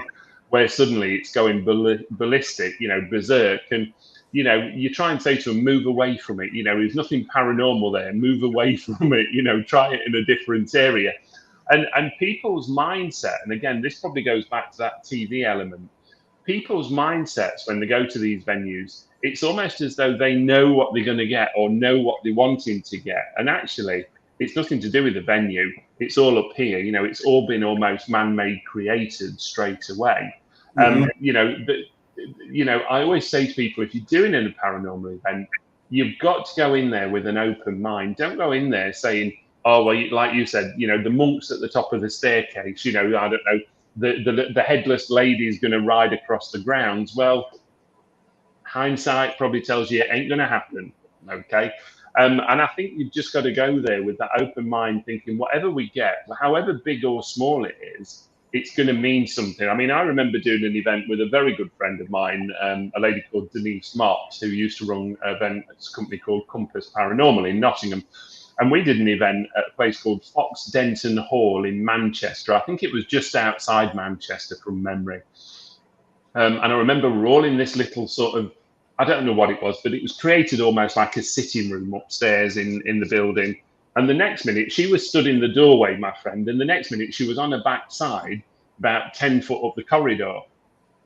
where suddenly it's going ballistic, you know, berserk. And, you know, you try and say to them, move away from it. You know, there's nothing paranormal there. Move away from it. You know, try it in a different area. And people's mindset, and again, this probably goes back to that TV element. People's mindsets when they go to these venues, it's almost as though they know what they're going to get or know what they're wanting to get. And actually, it's nothing to do with the venue. It's all up here. You know, it's all been almost man-made, created straight away. You know, but, you know, I always say to people, if you're doing a paranormal event, you've got to go in there with an open mind. Don't go in there saying, oh, well, like you said, you know, the monks at the top of the staircase, you know, I don't know, the headless lady is going to ride across the grounds. Well, hindsight probably tells you it ain't going to happen, okay? And I think you've just got to go there with that open mind, thinking whatever we get, however big or small it is, it's going to mean something. I mean, I remember doing an event with a very good friend of mine, a lady called Denise Mott, who used to run an event at a company called Compass Paranormal in Nottingham. And we did an event at a place called Fox Denton Hall in Manchester. I think it was just outside Manchester from memory. And I remember we're all in this little sort of, I don't know what it was, but it was created almost like a sitting room upstairs in the building. And the next minute, she was stood in the doorway, my friend, and the next minute she was on her backside, about 10 foot up the corridor,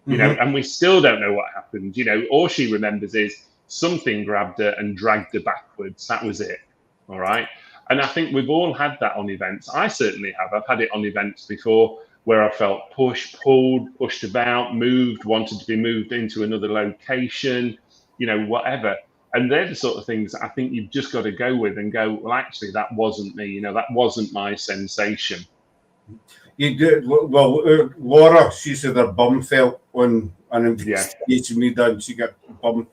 you know, and we still don't know what happened. You know, all she remembers is something grabbed her and dragged her backwards. That was it. All right. And I think we've all had that on events. I certainly have. I've had it on events before where I felt pushed, pulled, pushed about, moved, wanted to be moved into another location, you know, whatever. And they're the sort of things I think you've just got to go with and go, well, actually, that wasn't me. You know, that wasn't my sensation. You did well. Laura, she said her bum felt on an investigation we done. She got bum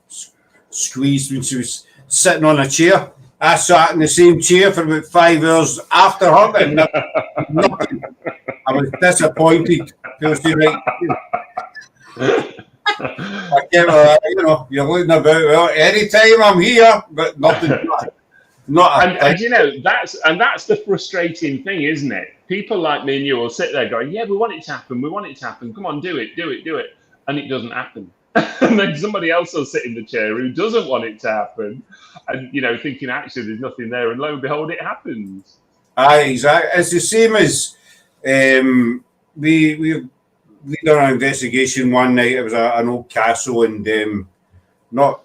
squeezed when she was sitting on a chair. I sat in the same chair for about 5 hours after her, and nothing. I was disappointed. I came, you know, you're looking about. Well, anytime I'm here, but nothing. And you know, that's the frustrating thing, isn't it? People like me and you will sit there going, "Yeah, we want it to happen. We want it to happen. Come on, do it," and it doesn't happen. And then somebody else will sit in the chair who doesn't want it to happen, and you know, thinking actually there's nothing there, and lo and behold, it happens. Aye, exactly. It's the same as we done an investigation one night. It was an old castle, and not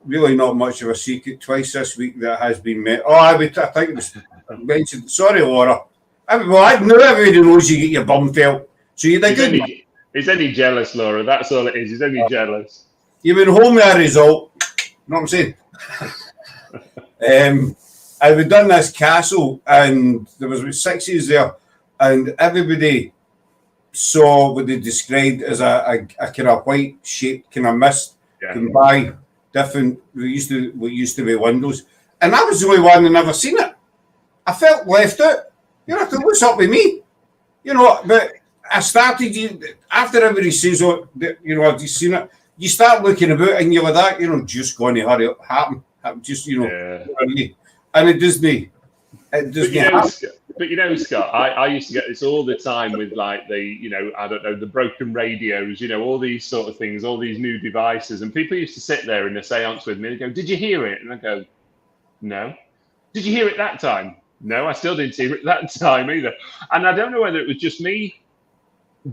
much of a secret. Twice this week that has been met. Oh, I think it was mentioned. Sorry, Laura. I know everybody knows you get your bum felt, so you did good. He's only jealous, Laura. That's all it is. He's only jealous. You went home with a result. You know what I'm saying? I had done this castle, and there was about 6 years there, and everybody saw what they described as a kind of white shaped kind of mist going by different. What used to be windows, and I was the only one that never seen it. I felt left out. You know, what's up with me? You know, but I started, after everybody says, oh, you know, I've just seen it, you start looking about and you're like that, you know, just going to hurry up, happen. Just, you know, and it doesn't. But you know, Scott, I used to get this all the time with like the, you know, I don't know, the broken radios, you know, all these sort of things, all these new devices. And people used to sit there in a seance with me and go, did you hear it? And I go, no. Did you hear it that time? No, I still didn't hear it that time either. And I don't know whether it was just me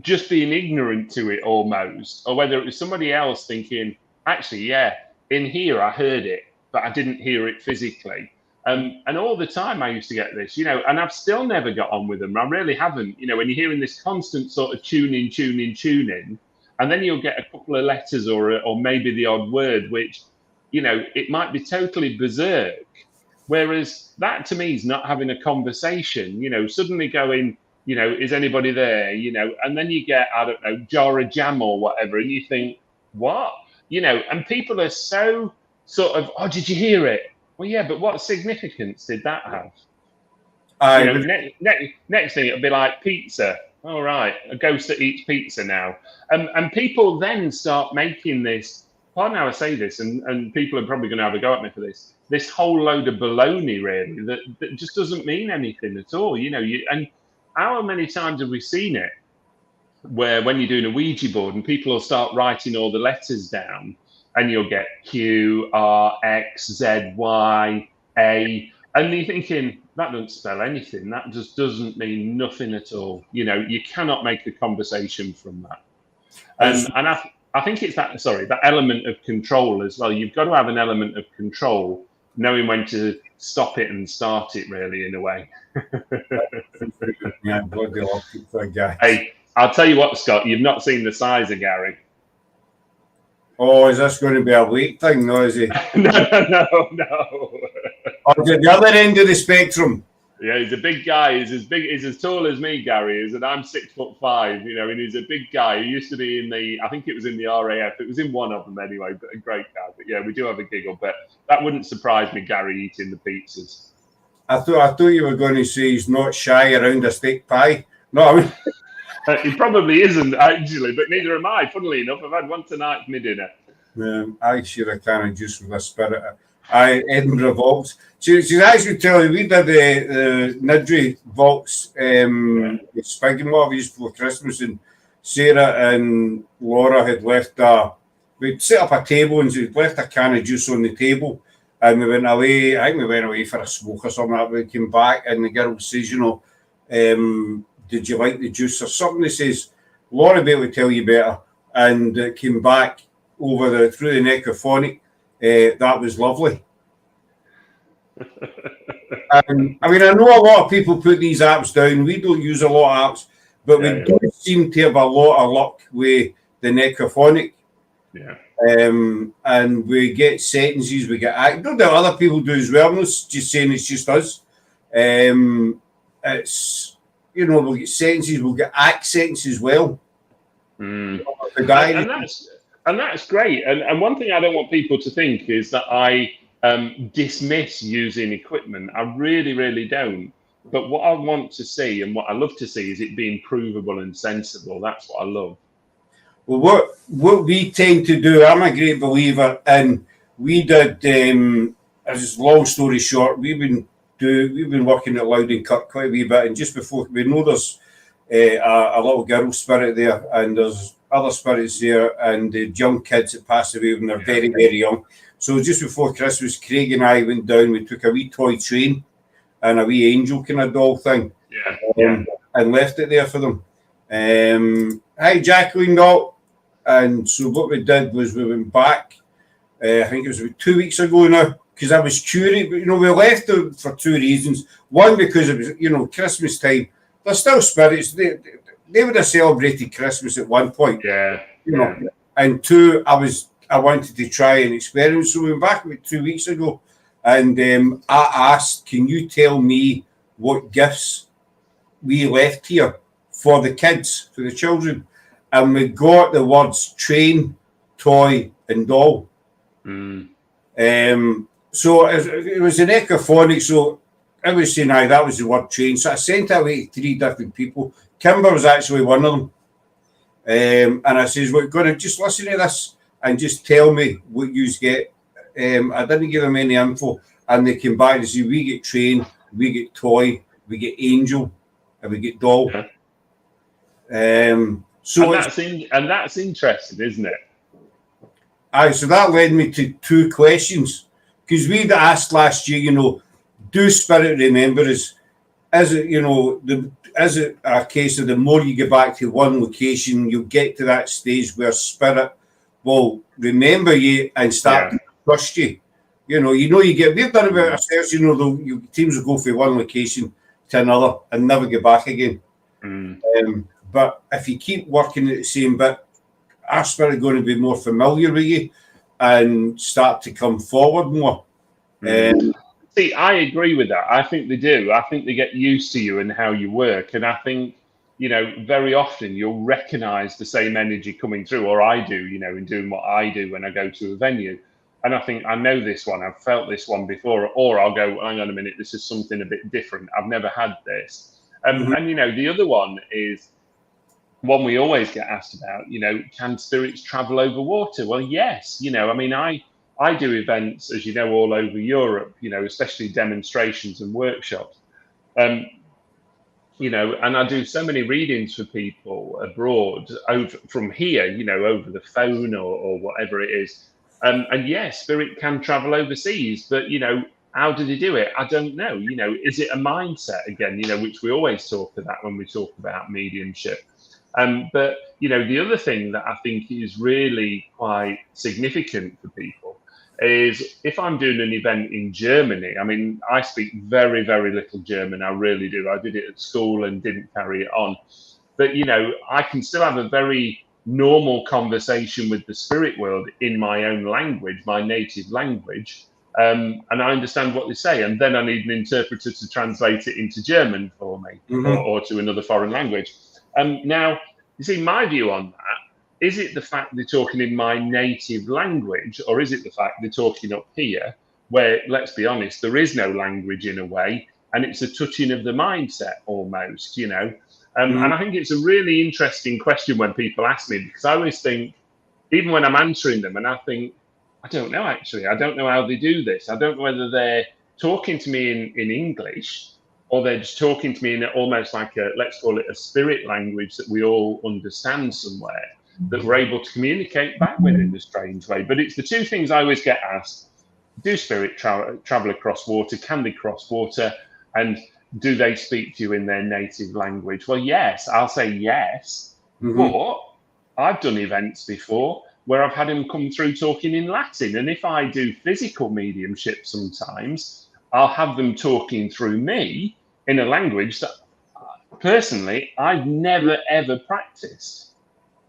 just being ignorant to it almost, or whether it was somebody else thinking, actually, yeah, in here I heard it, but I didn't hear it physically. And all the time I used to get this, you know, and I've still never got on with them. I really haven't. You know, when you're hearing this constant sort of tune in, and then you'll get a couple of letters or maybe the odd word, which, you know, it might be totally berserk. Whereas that to me is not having a conversation, you know, suddenly going, you know, is anybody there? You know, and then you get, I don't know, jar of jam or whatever, and you think, what? You know, and people are so sort of, oh, did you hear it? Well, yeah, but what significance did that have? You know, next thing it'll be like pizza. All right, a ghost that eats pizza now. And people then start making this, pardon how I say this, and people are probably going to have a go at me for this whole load of baloney, really, that just doesn't mean anything at all. You know, and how many times have we seen it where when you're doing a Ouija board and people will start writing all the letters down, and you'll get Q, R, X, Z, Y, A. And you're thinking, that doesn't spell anything. That just doesn't mean nothing at all. You know, you cannot make a conversation from that. And I think it's that element of control as well. You've got to have an element of control, knowing when to stop it and start it, really, in a way. Hey, I'll tell you what, Scott, you've not seen the size of Gary. Oh, is this going to be a weight thing? No, is he? No. Or is it the other end of the spectrum? Yeah, he's a big guy. He's as tall as me, Gary is, and I'm 6'5", you know, and he's a big guy. He used to be I think it was in the RAF. It was in one of them anyway, but a great guy. But yeah, we do have a giggle, but that wouldn't surprise me, Gary eating the pizzas. I thought you were going to say he's not shy around a steak pie. No, I mean... He probably isn't, actually, but neither am I, funnily enough. I've had one tonight for my dinner. I share a can of juice with a spirit. Edinburgh Vaults. She's actually telling me we did the Nidri Vaults with Spig and what just before Christmas, and Sarah and Laura had left we'd set up a table and she'd left a can of juice on the table, and we went away. I think we went away for a smoke or something like that. We came back and the girl says, you know, did you like the juice or something? He says, Laura will be able to tell you better. And it came back through the necrophonic. That was lovely. I mean, I know a lot of people put these apps down. We don't use a lot of apps, but we do seem to have a lot of luck with the necrophonic. Yeah. And we get sentences, we get act. No doubt other people do as well. I'm not just saying it's just us. It's, you know, we'll get sentences, we'll get accents as well. And that's great. And one thing I don't want people to think is that I dismiss using equipment. I really, really don't. But what I want to see and what I love to see is it being provable and sensible. That's what I love. Well, what we tend to do, I'm a great believer, and we did, as a long story short, we've been working at Loud and Cut quite a wee bit, and just before, we know there's a little girl spirit there, and there's other spirits there, and the young kids that pass away when they're very, very young. So just before Christmas, Craig and I went down, we took a wee toy train and a wee angel kind of doll thing, and left it there for them. Hi, Jacqueline, doll. And so what we did was we went back, I think it was about 2 weeks ago now, because I was curious, but, you know, we left it for two reasons. One, because it was, you know, Christmas time. There's still spirits. They would have celebrated Christmas at one point. You know. And two, I wanted to try and experience. So we went back about 2 weeks ago, and I asked, can you tell me what gifts we left here for the kids, for the children? And we got the words train, toy, and doll. So it was an echophonic. So I was saying, aye, that was the word train. So I sent it away to 3 different people. Kimber was actually one of them. And I says, we're going to just listen to this and just tell me what you get. I didn't give them any info. And they came back and said, we get train, we get toy, we get angel, and we get doll. Yeah. So and that's interesting, isn't it? Aye, so that led me to 2 questions. Because we'd asked last year, you know, do spirit remember us? Is it, you know, is it a case of the more you get back to one location, you'll get to that stage where spirit will remember you and start to trust you? We've done about ourselves, you know, teams will go from one location to another and never get back again. But if you keep working at the same bit, our spirit going to be more familiar with you and start to come forward more. See, I agree with that. I think they do. I think they get used to you and how you work. And I think, you know, very often you'll recognize the same energy coming through, or I do, you know, in doing what I do when I go to a venue. And I think, I know this one, I've felt this one before, or I'll go, hang on a minute, this is something a bit different. I've never had this. And, you know, the other one is one we always get asked about, you know, can spirits travel over water? Well, yes, you know, I mean, I do events, as you know, all over Europe, you know, especially demonstrations and workshops. You know, and I do so many readings for people abroad over from here, you know, over the phone or whatever it is. And yes, spirit can travel overseas, but, you know, how do they do it? I don't know. You know, is it a mindset again, you know, which we always talk about when we talk about mediumship. But, you know, the other thing that I think is really quite significant for people is if I'm doing an event in Germany, I mean, I speak very, very little German. I really do. I did it at school and didn't carry it on. But, you know, I can still have a very normal conversation with the spirit world in my own language, my native language. And I understand what they say. And then I need an interpreter to translate it into German for me or to another foreign language. Now, you see, my view on that, is it the fact they're talking in my native language, or is it the fact they're talking up here, where, let's be honest, there is no language in a way, and it's a touching of the mindset almost, you know? And I think it's a really interesting question when people ask me, because I always think, even when I'm answering them, and I think, I don't know, actually. I don't know how they do this. I don't know whether they're talking to me in English, or they're just talking to me in almost like let's call it a spirit language that we all understand somewhere, that we're able to communicate back with in a strange way. But it's the 2 things I always get asked. Do spirit travel across water? Can they cross water? And do they speak to you in their native language? Well, yes, I'll say yes. But I've done events before where I've had them come through talking in Latin. And if I do physical mediumship sometimes, I'll have them talking through me in a language that personally I've never, ever practiced.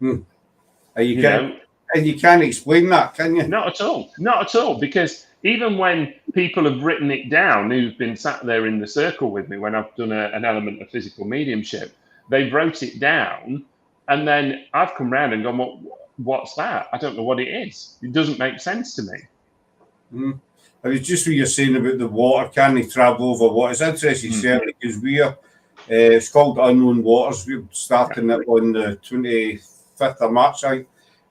And you can't explain that, can you? Not at all. Not at all. Because even when people have written it down, who've been sat there in the circle with me when I've done an element of physical mediumship, they wrote it down, and then I've come round and gone, well, what's that? I don't know what it is. It doesn't make sense to me. I was just what you're saying about the water. Can they travel over water? It's interesting, certainly, because it's called Unknown Waters. We're starting it on the 25th of March, I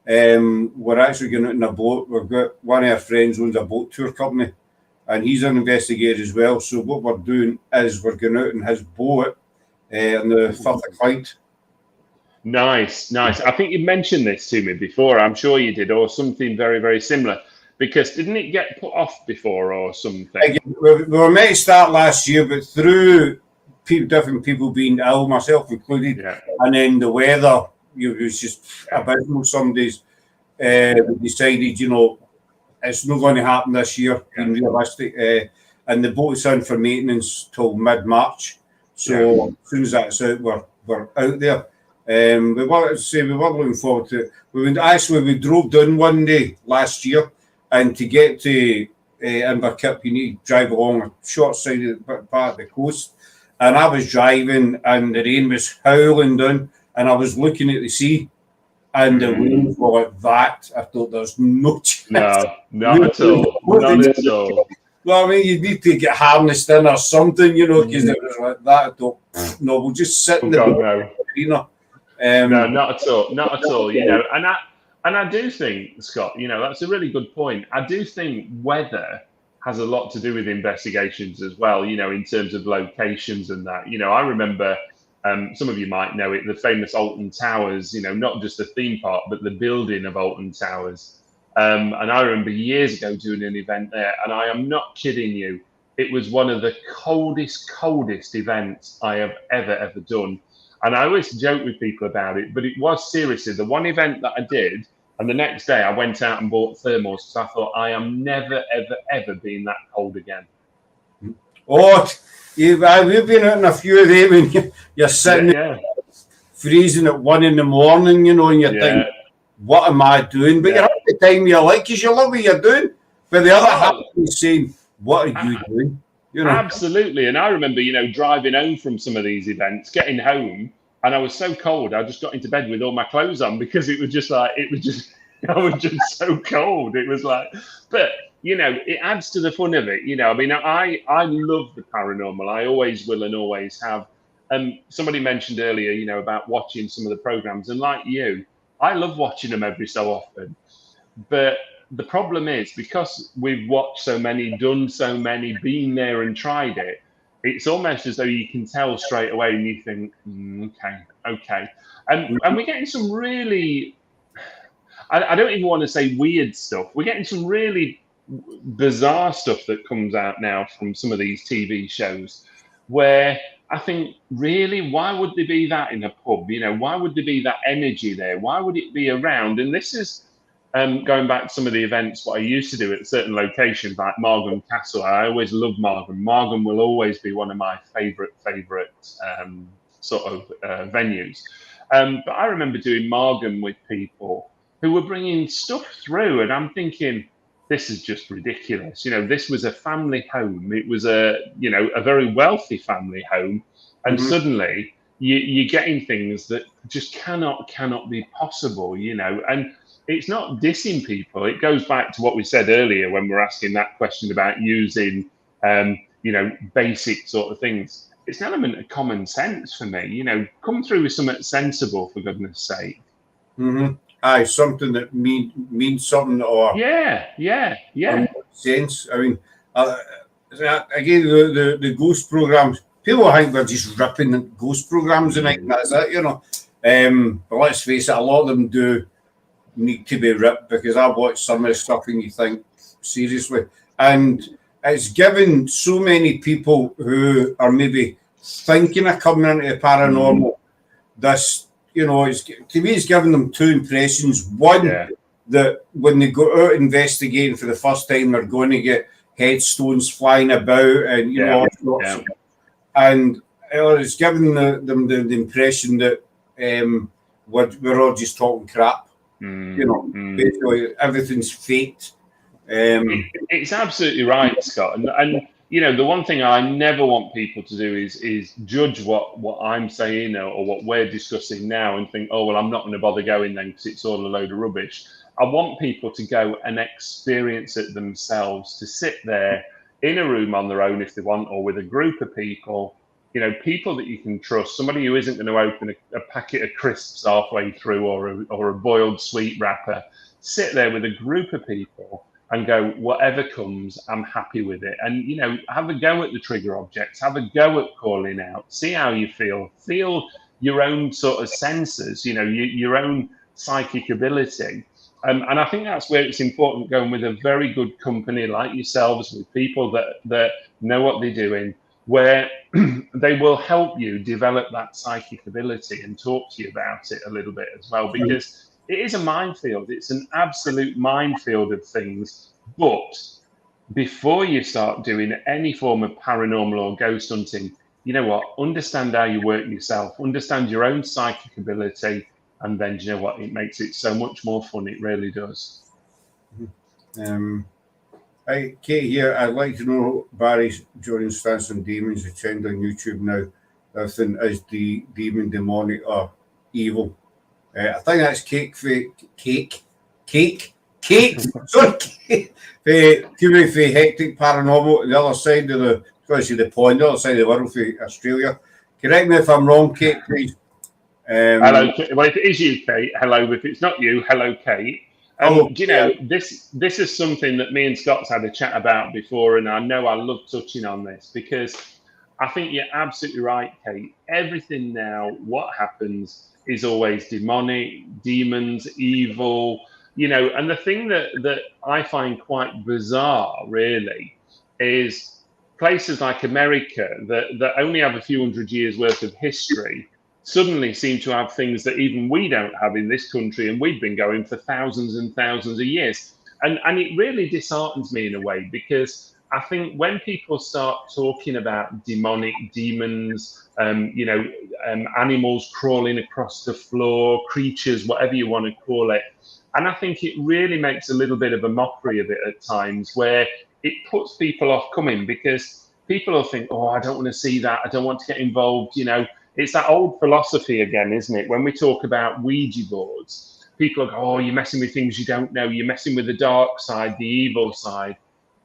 think. We're actually going out in a boat. We've got one of our friends owns a boat tour company, and he's an investigator as well. So what we're doing is we're going out in his boat on the 5th of Clyde. Nice. I think you mentioned this to me before. I'm sure you did, or something very, very similar. Because didn't it get put off before or something? We were meant to start last year, but through different people being ill, myself included, and then the weather, it was just abysmal some days. We decided, you know, it's not going to happen this year, being realistic. And the boat's in for maintenance till mid-March. So as soon as that's out, we're out there. We were looking forward to it. We drove down one day last year, and to get to Inverkip, you need to drive along a short side of the part of the coast. And I was driving, and the rain was howling down, and I was looking at the sea, and the waves were like that. I thought there's no chance. No, not at all. Not at all. Well, I mean, you need to get harnessed in or something, you know, because it was like that. I don't, no, we'll just sit in the arena. No, not at all. Not at all. You know, and I do think, Scott, you know, that's a really good point. I do think weather has a lot to do with investigations as well, you know, in terms of locations and that. You know, I remember, some of you might know it, the famous Alton Towers, you know, not just the theme park, but the building of Alton Towers. And I remember years ago doing an event there, and I am not kidding you. It was one of the coldest events I have ever done. And I always joke with people about it, but it was seriously the one event that I did. And the next day I went out and bought thermals because I thought I am never, ever being that cold again. Oh, we've been out in a few of them, and you're sitting freezing at 1 a.m, you know, and you're thinking, what am I doing? But you're having the time you like because you love what you're doing. But the other half is saying, what are you doing? You know? Absolutely. And I remember, you know, driving home from some of these events, getting home, and I was so cold, I just got into bed with all my clothes on because it was just like, I was just so cold. It was like, but, you know, it adds to the fun of it. You know, I mean, I love the paranormal. I always will and always have. Somebody mentioned earlier, you know, about watching some of the programs, and like you, I love watching them every so often. But the problem is, because we've watched so many, done so many, been there and tried it, it's almost as though you can tell straight away and you think, okay. And we're getting some really, I don't even want to say weird stuff. We're getting some really bizarre stuff that comes out now from some of these TV shows where I think, really, why would there be that in a pub? You know, why would there be that energy there? Why would it be around? And this is going back to some of the events, what I used to do at certain locations, like Margam Castle. I always loved Margam. Margam will always be one of my favourite sort of venues. But I remember doing Margam with people who were bringing stuff through, and I'm thinking, this is just ridiculous. You know, this was a family home. It was a very wealthy family home, and suddenly you're getting things that just cannot be possible. You know, and it's not dissing people. It goes back to what we said earlier when we're asking that question about using, basic sort of things. It's an element of common sense for me. You know, come through with something sensible, for goodness sake. Aye, something that means something, or sense. I mean, again, the ghost programs. People think we're just ripping ghost programs and that's it, you know. But let's face it, a lot of them do need to be ripped, because I've watched some of the stuff and you think, seriously. And it's given so many people who are maybe thinking of coming into the paranormal this. You know, to me, it's given them two impressions. One, that when they go out investigating for the first time, they're going to get headstones flying about and, all sorts of, and it's given them the impression that we're all just talking crap. Basically, everything's fate. It's absolutely right, Scott. And you know, the one thing I never want people to do is judge what I'm saying or what we're discussing now and think, oh, well, I'm not going to bother going then because it's all a load of rubbish. I want people to go and experience it themselves, to sit there in a room on their own if they want, or with a group of people, you know, people that you can trust, somebody who isn't going to open a packet of crisps halfway through or a boiled sweet wrapper. Sit there with a group of people and go, whatever comes, I'm happy with it. And, you know, have a go at the trigger objects, have a go at calling out, see how you feel your own sort of senses, you know, your own psychic ability. And I think that's where it's important going with a very good company like yourselves, with people that know what they're doing, where they will help you develop that psychic ability and talk to you about it a little bit as well, because it is a minefield. It's an absolute minefield of things. But before you start doing any form of paranormal or ghost hunting, you know what? Understand how you work yourself. Understand your own psychic ability. And then, you know what? It makes it so much more fun. It really does. Kate here. I'd like to know Barrie John's stance on demons. They trend on YouTube now. Everything is the demon, demonic, or evil. I think that's cake. Kate, sorry, Kate, coming from Hectic Paranormal, the other side of the pond, the other side of the world, for Australia. Correct me if I'm wrong, Kate, please. Hello, well, if it is you, Kate, hello. If it's not you, hello, Kate. Hello, Do you know, this is something that me and Scott's had a chat about before, and I know I love touching on this because I think you're absolutely right, Kate. Everything now, what happens is always demonic, demons, evil, you know. And the thing that I find quite bizarre, really, is places like America that only have a few hundred years worth of history suddenly seem to have things that even we don't have in this country, and we've been going for thousands and thousands of years. And it really disheartens me in a way, because I think when people start talking about demonic, demons, animals crawling across the floor, creatures, whatever you want to call it, and I think it really makes a little bit of a mockery of it at times, where it puts people off coming, because people will think, oh, I don't want to see that, I don't want to get involved, you know. It's that old philosophy again, isn't it? When we talk about Ouija boards, people go, oh, you're messing with things you don't know. You're messing with the dark side, the evil side.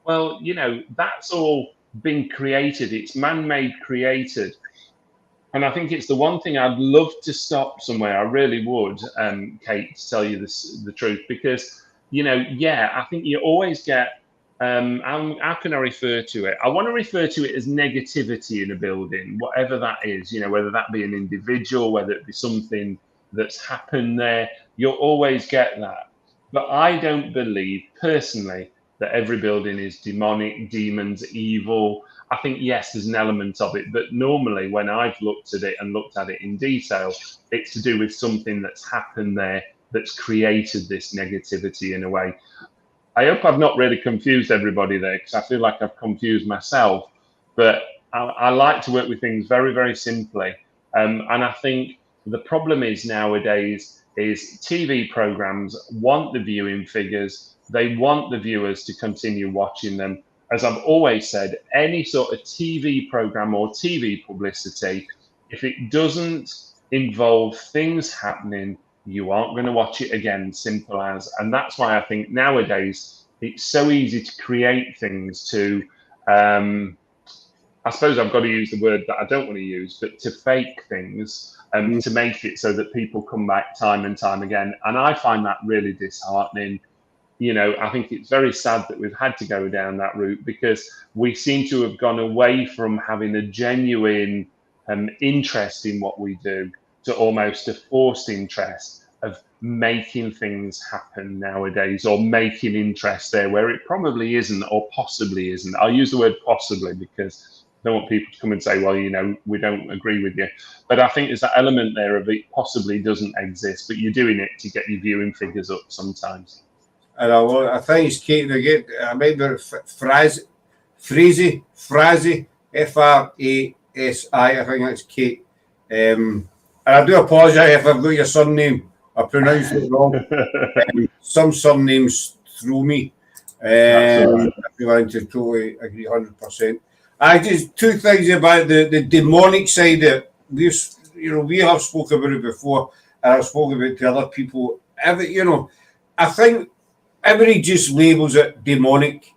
Well, you know, that's all been created. It's man-made, created. And I think it's the one thing I'd love to stop somewhere. I really would, Kate, to tell you the truth. Because, you know, yeah, I think you always get, how can I refer to it? I want to refer to it as negativity in a building, whatever that is, you know, whether that be an individual, whether it be something that's happened there, you'll always get that. But I don't believe personally that every building is demonic, demons, evil. I think, yes, there's an element of it, but normally when I've looked at it and looked at it in detail, it's to do with something that's happened there that's created this negativity in a way. I hope I've not really confused everybody there, because I feel like I've confused myself. But I like to work with things very, very simply. And I think the problem is nowadays is TV programs want the viewing figures. They want the viewers to continue watching them. As I've always said, any sort of TV program or TV publicity, if it doesn't involve things happening, you aren't going to watch it again, simple as. And that's why I think nowadays it's so easy to create things to, I suppose I've got to use the word that I don't want to use, but to fake things to make it so that people come back time and time again. And I find that really disheartening. You know, I think it's very sad that we've had to go down that route, because we seem to have gone away from having a genuine interest in what we do to almost a forced interest of making things happen nowadays, or making interest there where it probably isn't, or possibly isn't. I'll use the word possibly because I don't want people to come and say, well, you know, we don't agree with you. But I think there's that element there of it possibly doesn't exist, but you're doing it to get your viewing figures up sometimes. And I think it's Kate again. I remember Frazy, Frasi. I think that's Kate. And I do apologise if I've got your surname. I pronounced it wrong. Some surnames throw me. I feel like to totally agree 100%. I just two things about the demonic side. That we have spoken about it before, and I've spoken about it to other people. I think everybody just labels it demonic,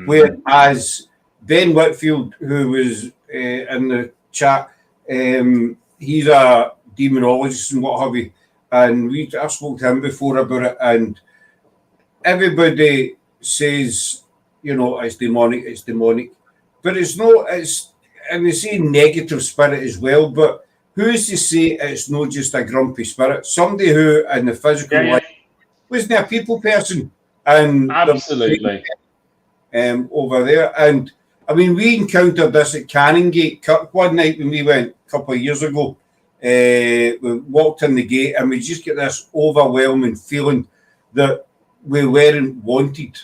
whereas Ben Whitfield, who was in the chat, he's a demonologist and what have you, and I spoke to him before about it, and everybody says, it's demonic, but it's not. And they say negative spirit as well, but who's to say it's not just a grumpy spirit? Somebody who in the physical life wasn't a people person. And absolutely over there. And I mean, we encountered this at Canongate one night when we went a couple of years ago. We walked in the gate and we just get this overwhelming feeling that we weren't wanted.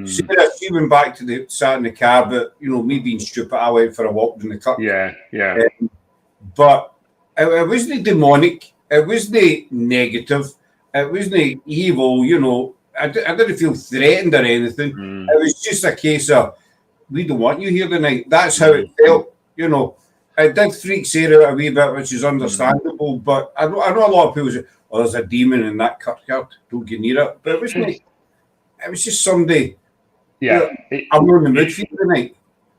She went back to sat in the car, but me being stupid, I went for a walk in the car. Yeah. But it wasn't demonic, it wasn't negative. It wasn't evil, I didn't feel threatened or anything. It was just a case of, we don't want you here tonight. That's how it felt, it did freak Sarah out a wee bit, which is understandable. But I know a lot of people say, "Oh, there's a demon in that kirkyard. Don't get near it." But it wasn't. It was just Sunday. Yeah, I'm not in the mood for the night.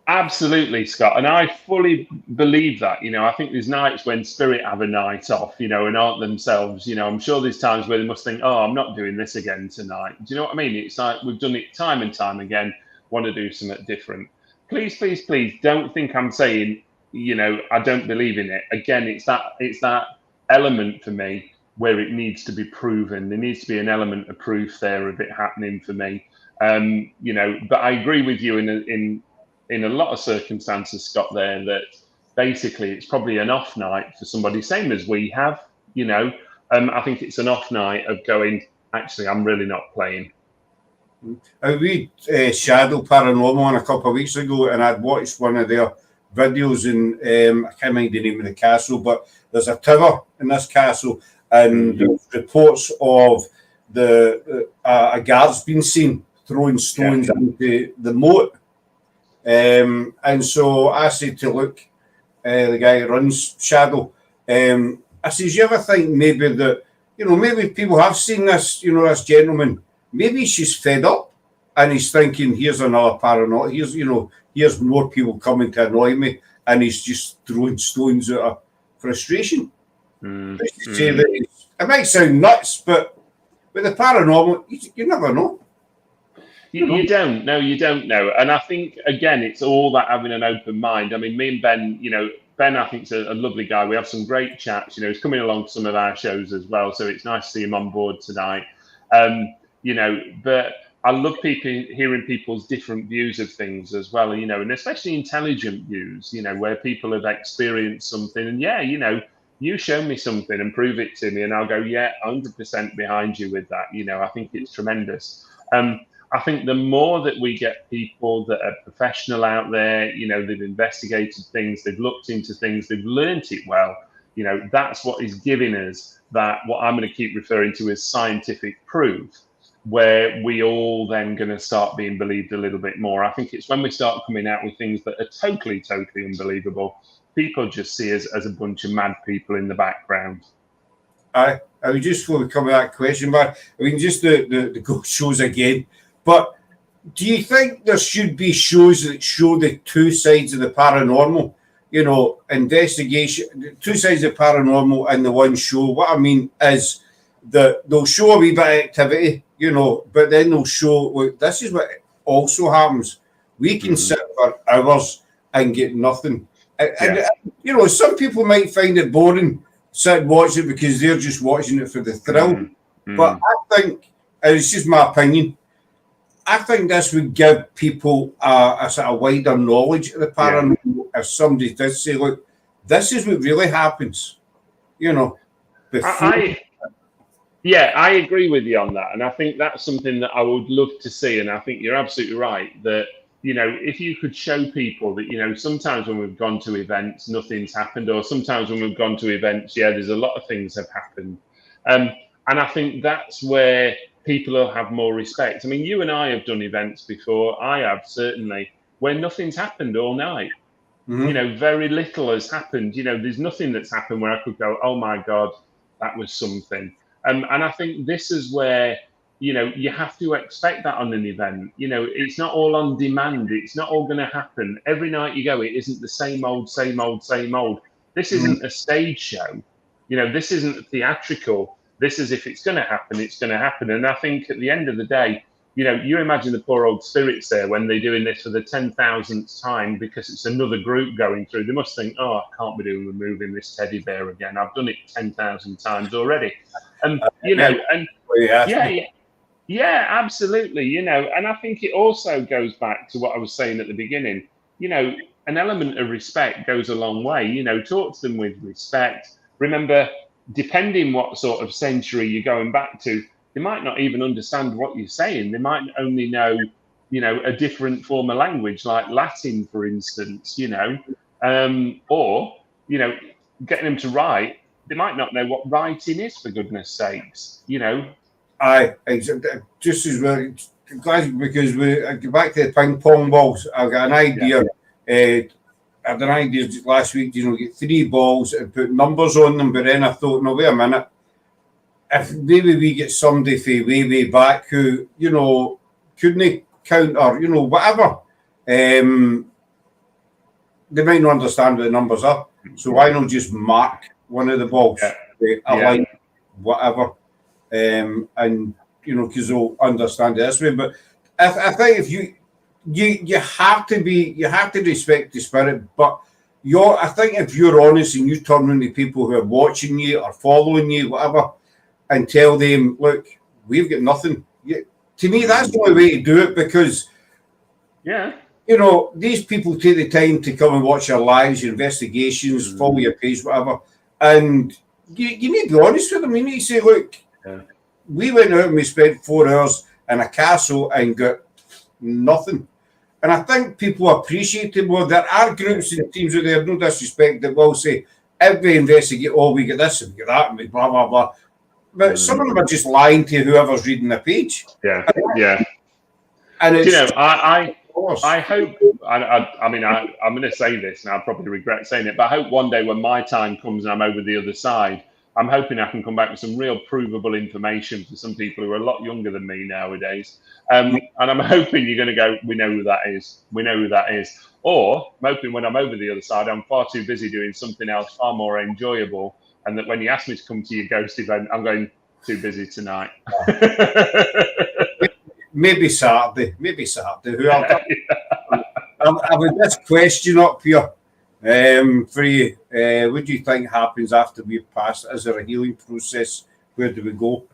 Absolutely, Scott, and I fully believe that. I think there's nights when spirit have a night off, and aren't themselves. I'm sure there's times where they must think, "Oh, I'm not doing this again tonight." Do you know what I mean? It's like we've done it time and time again. Want to do something different? Please, please, please, don't think I'm saying, I don't believe in it. Again, it's that element for me where it needs to be proven. There needs to be an element of proof there of it happening for me. But I agree with you in a lot of circumstances, Scott, there that basically it's probably an off night for somebody, same as we have, I think it's an off night of going, actually, I'm really not playing. I read Shadow Paranormal a couple of weeks ago, and I'd watched one of their videos, and I can't remember the name of the castle, but there's a tower in this castle, and there's reports of a guard's been seen throwing stones into the moat. And so I said to Luke, the guy who runs Shadow, I says, you ever think maybe that, maybe people have seen this, this gentleman, maybe she's fed up and he's thinking, here's another paranormal, here's more people coming to annoy me, and he's just throwing stones out of frustration. It might sound nuts, but with the paranormal, you never know. You don't know. And I think, again, it's all that having an open mind. I mean, me and Ben, Ben, I think, is a lovely guy. We have some great chats. He's coming along to some of our shows as well. So it's nice to see him on board tonight. But I love hearing people's different views of things as well, and especially intelligent views, where people have experienced something. And you show me something and prove it to me, and I'll go, 100% behind you with that. I think it's tremendous. I think the more that we get people that are professional out there, they've investigated things, they've looked into things, they've learnt it well, that's what is giving us that, what I'm going to keep referring to as scientific proof, where we all then going to start being believed a little bit more. I think it's when we start coming out with things that are totally, totally unbelievable, people just see us as a bunch of mad people in the background. I would just before we come to that question, but just the ghost shows again. But do you think there should be shows that show the two sides of the paranormal? Investigation, two sides of paranormal and the one show. What I mean is that they'll show a wee bit of activity, but then they'll show, look, this is what also happens. We can sit for hours and get nothing. And some people might find it boring, sit and watch it because they're just watching it for the thrill. But I think, and it's just my opinion, I think this would give people a sort of wider knowledge of the paranormal if somebody did say, look, this is what really happens, before. I agree with you on that. And I think that's something that I would love to see. And I think you're absolutely right that, if you could show people that, sometimes when we've gone to events, nothing's happened, or sometimes when we've gone to events, there's a lot of things have happened. And I think that's where people will have more respect. I mean, you and I have done events before. I have, certainly, where nothing's happened all night. Very little has happened. There's nothing that's happened where I could go, oh my God, that was something. And I think this is where, you have to expect that on an event. It's not all on demand. It's not all going to happen. Every night you go, it isn't the same old, same old, same old. This isn't a stage show. This isn't theatrical. This is, if it's going to happen, it's going to happen. And I think at the end of the day, you imagine the poor old spirits there when they're doing this for the 10,000th time because it's another group going through. They must think, oh, I can't be doing removing this teddy bear again. I've done it 10,000 times already. And, absolutely. And I think it also goes back to what I was saying at the beginning. An element of respect goes a long way. Talk to them with respect. Remember, depending what sort of century you're going back to, they might not even understand what you're saying. They might only know, a different form of language, like Latin, for instance, or, getting them to write, they might not know what writing is, for goodness sakes, Aye, just as well, because we go back to the ping pong balls. I've got an idea. I don't know, last week, get 3 balls and put numbers on them, but then I thought, no, wait a minute. If maybe we get somebody from way back who, couldn't count or, whatever, they might not understand what the numbers are. So why not just mark one of the balls, line, whatever, and, because they'll understand it this way. But I think if you have to respect the spirit, but I think if you're honest and you turn on the people who are watching you or following you, whatever, and tell them, look, we've got nothing. To me, that's the only way to do it, because, these people take the time to come and watch your lives, your investigations, follow your page, whatever, and you need to be honest with them. You need to say, look, we went out and we spent 4 hours in a castle and got nothing. And I think people appreciate it more. There are groups and teams out there, no disrespect, that will say, if we investigate, we get this and we get that and we blah, blah, blah. But some of them are just lying to whoever's reading the page. And it's, I hope, I'm going to say this, and I'll probably regret saying it, but I hope one day when my time comes and I'm over the other side, I'm hoping I can come back with some real provable information for some people who are a lot younger than me nowadays. And I'm hoping you're going to go, we know who that is. We know who that is. Or I'm hoping when I'm over the other side, I'm far too busy doing something else far more enjoyable. And that when you ask me to come to your ghost event, I'm going, too busy tonight. Maybe Saturday. I've had this question up here for you. What do you think happens after we've passed? Is there a healing process? Where do we go?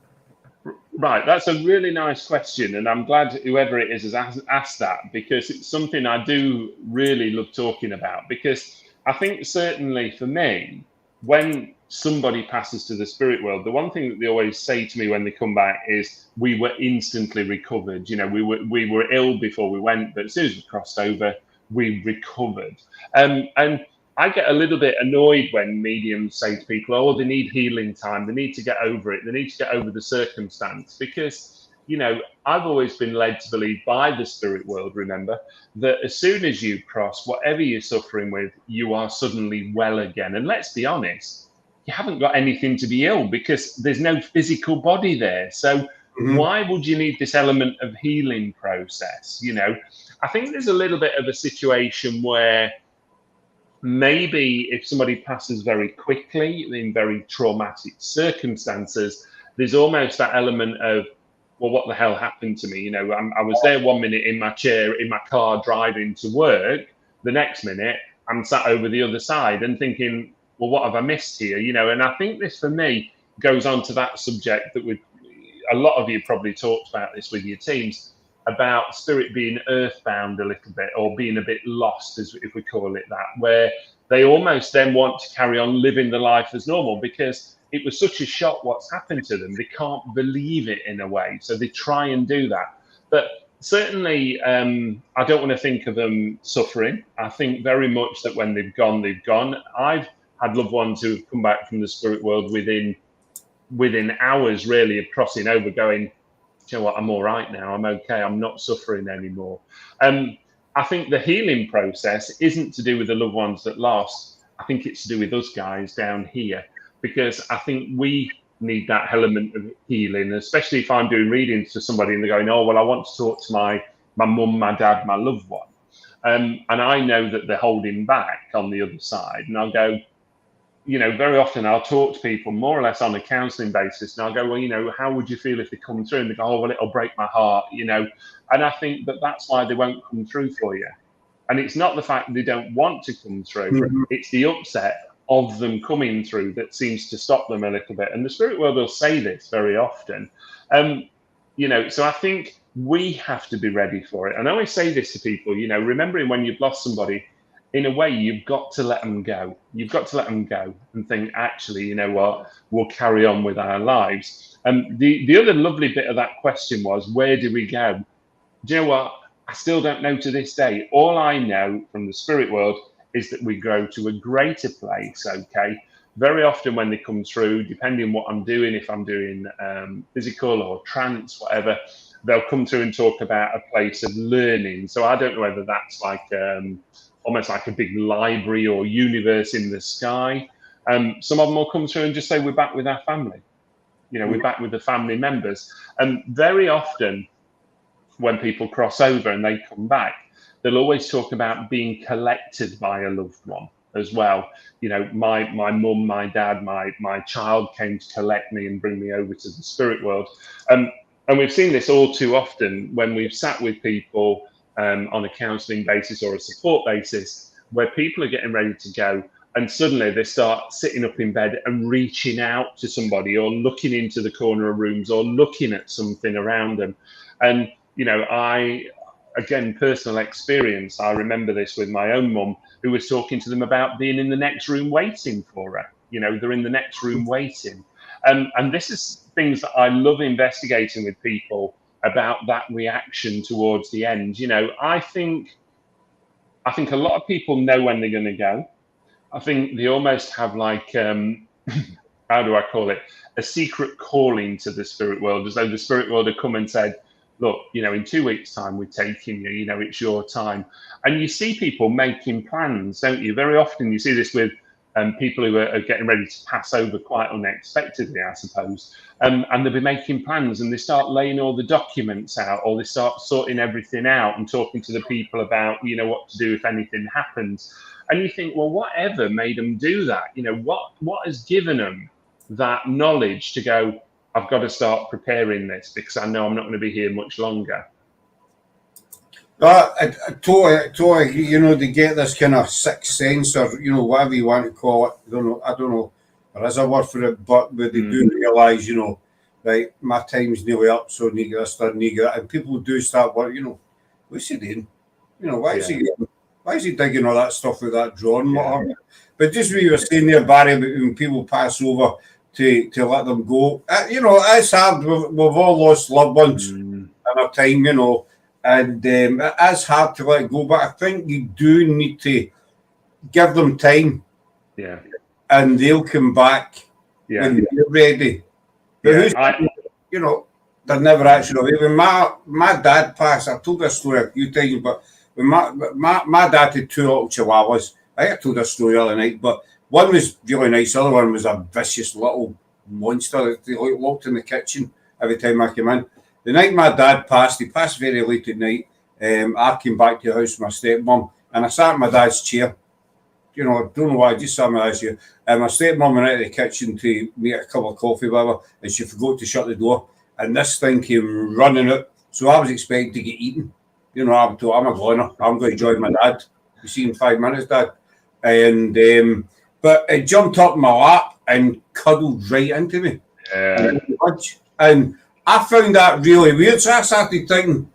Right, that's a really nice question, and I'm glad whoever it is has asked that, because it's something I do really love talking about. Because I think certainly for me, when somebody passes to the spirit world, the one thing that they always say to me when they come back is, we were instantly recovered. We were ill before we went, but as soon as we crossed over, we recovered. And I get a little bit annoyed when mediums say to people, they need healing time, they need to get over it, they need to get over the circumstance, because I've always been led to believe by the spirit world, remember, that as soon as you cross whatever you're suffering with, you are suddenly well again. And let's be honest, you haven't got anything to be ill, because there's no physical body there. So why would you need this element of healing process? I think there's a little bit of a situation where maybe if somebody passes very quickly in very traumatic circumstances, there's almost that element of, well, what the hell happened to me? I was there 1 minute in my chair, in my car, driving to work. The next minute, I'm sat over the other side and thinking, well, what have I missed here? And I think this, for me, goes on to that subject that a lot of you probably talked about this with your teams, about spirit being earthbound a little bit, or being a bit lost, if we call it that, where they almost then want to carry on living the life as normal, because it was such a shock what's happened to them. They can't believe it in a way. So they try and do that. But certainly, I don't want to think of them suffering. I think very much that when they've gone, they've gone. I've had loved ones who have come back from the spirit world within hours, really, of crossing over, going, you know what, I'm all right now. I'm okay. I'm not suffering anymore. I think the healing process isn't to do with the loved ones that lost. I think it's to do with us guys down here, because I think we need that element of healing, especially if I'm doing readings to somebody and they're going, oh, well, I want to talk to my mum, my dad, my loved one. And I know that they're holding back on the other side. And I'll go, very often I'll talk to people more or less on a counselling basis. And I'll go, well, how would you feel if they come through? And they go, oh, well, it'll break my heart, And I think that that's why they won't come through for you. And it's not the fact that they don't want to come through. It's the upset of them coming through that seems to stop them a little bit. And the spirit world will say this very often. So I think we have to be ready for it. And I always say this to people, remembering when you've lost somebody, in a way, you've got to let them go. You've got to let them go and think, actually, you know what, we'll carry on with our lives. And the other lovely bit of that question was, where do we go? Do you know what? I still don't know to this day. All I know from the spirit world is that we go to a greater place, okay? Very often when they come through, depending on what I'm doing, if I'm doing physical or trance, whatever, they'll come through and talk about a place of learning. So I don't know whether that's like almost like a big library or universe in the sky. Some of them will come through and just say, we're back with our family. You know, we're back with the family members. And very often when people cross over and they come back, they'll always talk about being collected by a loved one as well. You know, my mum, my dad, my child came to collect me and bring me over to the spirit world. And we've seen this all too often when we've sat with people on a counselling basis or a support basis, where people are getting ready to go, and suddenly they start sitting up in bed and reaching out to somebody, or looking into the corner of rooms, or looking at something around them. And, you know, again, personal experience, I remember this with my own mum, who was talking to them about being in the next room waiting for her. You know, they're in the next room waiting. And this is things that I love investigating with people about that reaction towards the end. You know, I think a lot of people know when they're going to go. I think they almost have like, how do I call it, a secret calling to the spirit world, as though the spirit world had come and said, look, you know, in 2 weeks' time, we're taking you, you know, it's your time. And you see people making plans, don't you? Very often you see this with people who are getting ready to pass over quite unexpectedly, I suppose. And they'll be making plans, and they start laying all the documents out, or they start sorting everything out and talking to the people about, you know, what to do if anything happens. And you think, well, whatever made them do that? You know, what has given them that knowledge to go, I've got to start preparing this because I know I'm not going to be here much longer? I totally, you know, they get this kind of sixth sense, or, you know, whatever you want to call it. I don't know. There is a word for it, but they do realise, you know, right, my time's nearly up, so I need to get this done, and people do start working, you know, what's he doing? You know, why is he digging all that stuff with that drawing? But just what you were saying there, Barry, about when people pass over to let them go, you know, it's hard. We've all lost loved ones in our time, you know, and it's hard to let go. But I think you do need to give them time, and they'll come back when they're ready. But you know, they're never actually away. When my dad passed, I've told this story a few times, but when my dad had 2 little chihuahuas. I told this story the other night, but one was really nice, the other one was a vicious little monster that they locked in the kitchen every time I came in. The night my dad passed, he passed very late at night. I came back to the house with my stepmom, and I sat in my dad's chair. You know, I don't know why, I just sat in my dad's chair. And my stepmom went out of the kitchen to make a cup of coffee, whatever, and she forgot to shut the door. And this thing came running out. So I was expecting to get eaten. You know, I'm a goner. I'm going to join my dad. You see in 5 minutes, Dad. And but it jumped up in my lap and cuddled right into me. And I found that really weird. So I started thinking,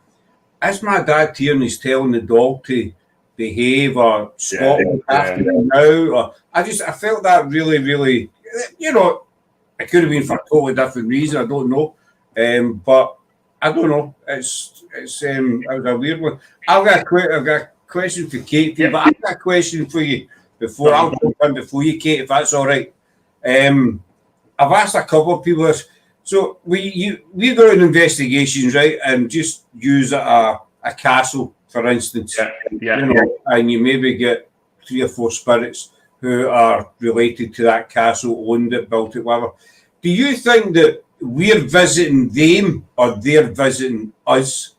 is my dad here and he's telling the dog to behave or stop after me now? Or I felt that really, really, you know, it could have been for a totally different reason. I don't know. But I don't know. It was a weird one. I've got a question for Kate, but I've got a question for you before I'll jump in before you, Kate, if that's all right. I've asked a couple of people this. So we go in investigations, right, and just use a castle, for instance. You know, and you maybe get 3 or 4 spirits who are related to that castle, owned it, built it, whatever. Do you think that we're visiting them or they're visiting us?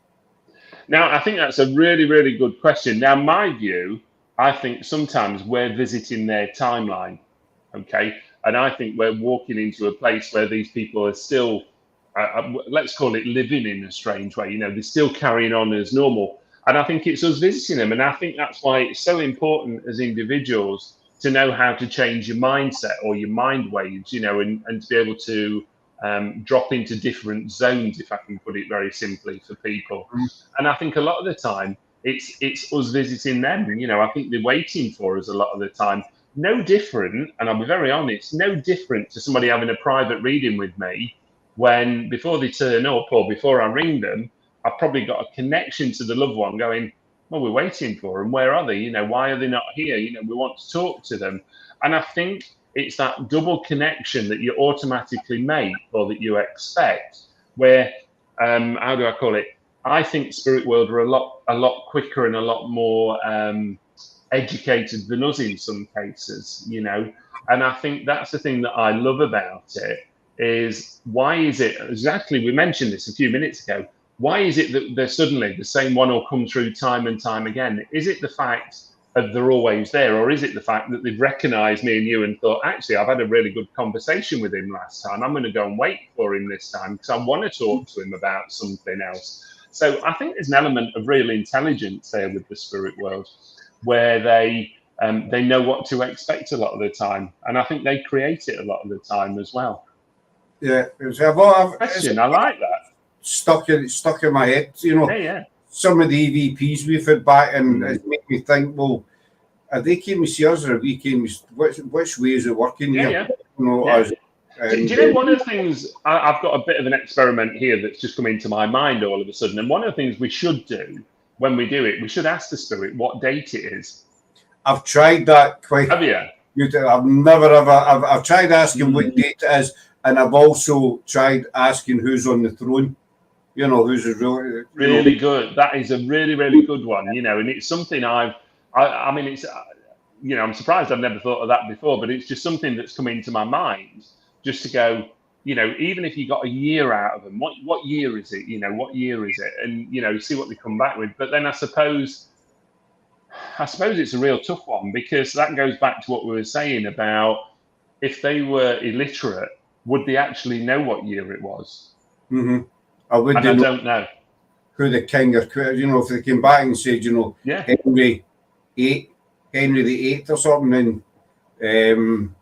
Now, I think that's a really, really good question. Now, my view, I think sometimes we're visiting their timeline, okay? And I think we're walking into a place where these people are still, let's call it living in a strange way. You know, they're still carrying on as normal. And I think it's us visiting them. And I think that's why it's so important as individuals to know how to change your mindset or your mind waves, you know, and to be able to drop into different zones, if I can put it very simply for people. And I think a lot of the time it's us visiting them. You know, I think they're waiting for us a lot of the time. No different, and I'll be very honest, no different to somebody having a private reading with me when before they turn up or before I ring them, I've probably got a connection to the loved one going, well, we're waiting for them. Where are they? You know, why are they not here? You know, we want to talk to them. And I think it's that double connection that you automatically make or that you expect where, how do I call it? I think spirit world are a lot quicker and a lot more educated than us in some cases, you know. And I think that's the thing that I love about it, is why is it, exactly, we mentioned this a few minutes ago, why is it that they're suddenly the same one will come through time and time again? Is it the fact that they're always there, or is it the fact that they've recognised me and you and thought, actually, I've had a really good conversation with him last time, I'm going to go and wait for him this time because I want to talk to him about something else? So I think there's an element of real intelligence there with the spirit world, where they know what to expect a lot of the time, and I think they create it a lot of the time as well. Yeah, question. I like that. Stuck in my head, you know. Yeah. Some of the EVPs we've had back, and it made me think, well, are they came to see us, or are we came? Which way is it working here? Yeah. You know, do you know one of the things, I've got a bit of an experiment here that's just come into my mind all of a sudden, and one of the things we should do when we do it, we should ask the spirit what date it is. I've tried that quite. Have you? I've never ever. I've tried asking what date it is, and I've also tried asking who's on the throne. You know, who's really good. That is a really, really good one. You know, and it's something I mean, it's, you know, I'm surprised I've never thought of that before, but it's just something that's come into my mind, just to go, you know, even if you got a year out of them, what year is it? You know, what year is it? And, you know, see what they come back with. But then I suppose it's a real tough one, because that goes back to what we were saying about, if they were illiterate, would they actually know what year it was? Mm-hmm. I don't know who the king or, you know, if they came back and said, you know, Henry the VIII or something, and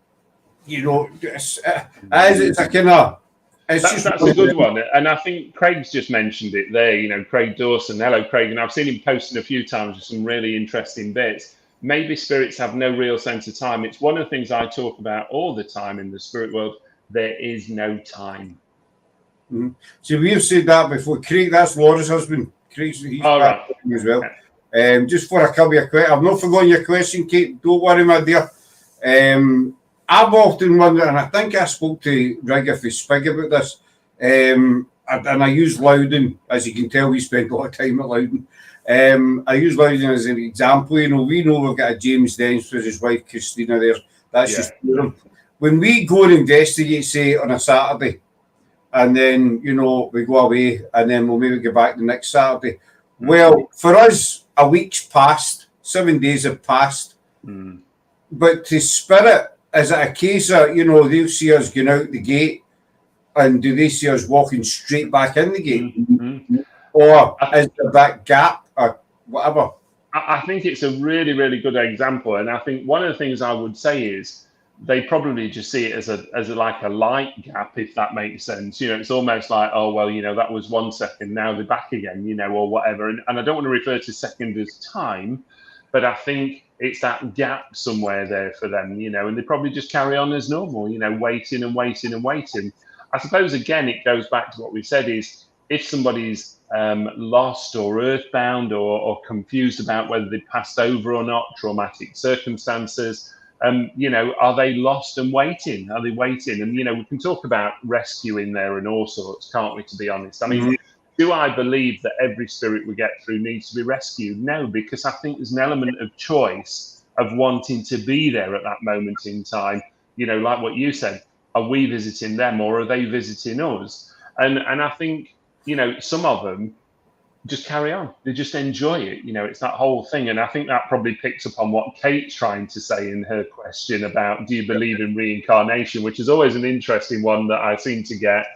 you know, it's a kind of. That's a good one, and I think Craig's just mentioned it there. You know, Craig Dawson. Hello, Craig, and I've seen him posting a few times with some really interesting bits. Maybe spirits have no real sense of time. It's one of the things I talk about all the time in the spirit world. There is no time. Mm-hmm. So we've said that before. Craig, that's Laura's husband. Craig's right. As well. Just for a couple of questions, I've not forgotten your question, Kate. Don't worry, my dear. I've often wondered, and I think I spoke to Rigger for Spig about this, and I use Loudon. As you can tell, we spend a lot of time at Loudon. I use Loudon as an example. You know, we know we've got a James Dens with his wife Christina there. That's just when we go and investigate, say on a Saturday, and then, you know, we go away, and then we'll maybe get back the next Saturday. Well, for us, a week's passed, 7 days have passed. But to spirit, is it a case of, you know, they'll see us going out the gate, and do they see us walking straight back in the gate? Or is there that gap or whatever? I think it's a really, really good example. And I think one of the things I would say is, they probably just see it as a like a light gap, if that makes sense. You know, it's almost like, oh, well, you know, that was 1 second, now they're back again, you know, or whatever. And I don't want to refer to second as time, but I think it's that gap somewhere there for them, you know, and they probably just carry on as normal, you know, waiting and waiting and waiting. I suppose, again, it goes back to what we said is, if somebody's lost or earthbound or confused about whether they passed over or not, traumatic circumstances, you know, are they lost and waiting? Are they waiting? And, you know, we can talk about rescuing there and all sorts, can't we, to be honest? I mean, do I believe that every spirit we get through needs to be rescued? No, because I think there's an element of choice of wanting to be there at that moment in time. You know, like what you said, are we visiting them or are they visiting us? And I think, you know, some of them just carry on. They just enjoy it. You know, it's that whole thing. And I think that probably picks up on what Kate's trying to say in her question about, do you believe in reincarnation, which is always an interesting one that I seem to get.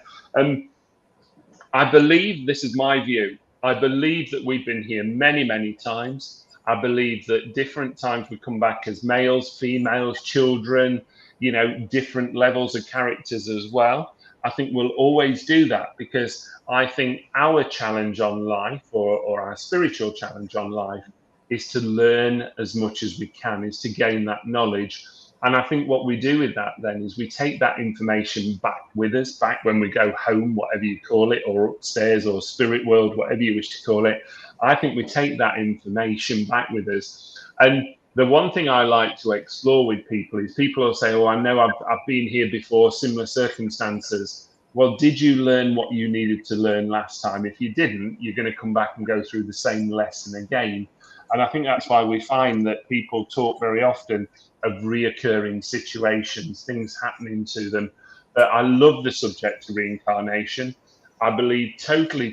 I believe, this is my view, I believe that we've been here many, many times. I believe that different times we come back as males, females, children, you know, different levels of characters as well. I think we'll always do that, because I think our challenge on life, or our spiritual challenge on life, is to learn as much as we can, is to gain that knowledge. And I think what we do with that then is we take that information back with us, back when we go home, whatever you call it, or upstairs, or spirit world, whatever you wish to call it. I think we take that information back with us. And the one thing I like to explore with people is, people will say, oh, I know I've been here before, similar circumstances. Well, did you learn what you needed to learn last time? If you didn't, you're going to come back and go through the same lesson again. And I think that's why we find that people talk very often of reoccurring situations, things happening to them. But I love the subject of reincarnation. I believe totally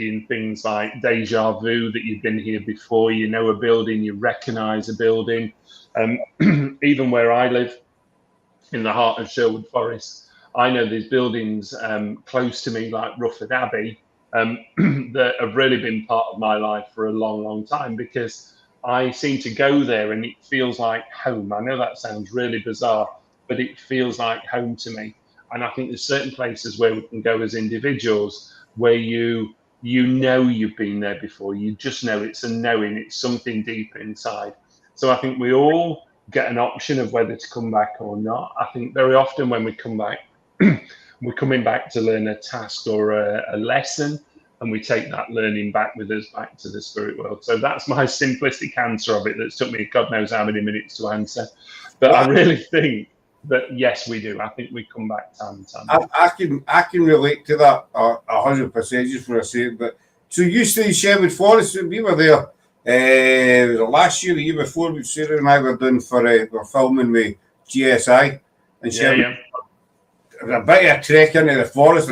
in things like deja vu, that you've been here before, you know a building, you recognise a building. Even where I live, in the heart of Sherwood Forest, I know there's buildings close to me, like Rufford Abbey, that have really been part of my life for a long time, because I seem to go there and it feels like home. I know that sounds really bizarre, but it feels like home to me. And I think there's certain places where we can go as individuals where you know you've been there before. You just know, it's a knowing, it's something deep inside. So I think we all get an option of whether to come back or not. I think very often when we come back, we're coming back to learn a task or a lesson, and we take that learning back with us back to the spirit world. So that's my simplistic answer of it. That's took me God knows how many minutes to answer, but I really think that yes, we do. I think we come back time and time. I can relate to that 100%. Just for a second, but so you stay in Sherwood Forest. We were there. Last year, the year before, Sarah and I were doing we're filming with GSI, and Sherwood. It was a bit of a trek into the forest.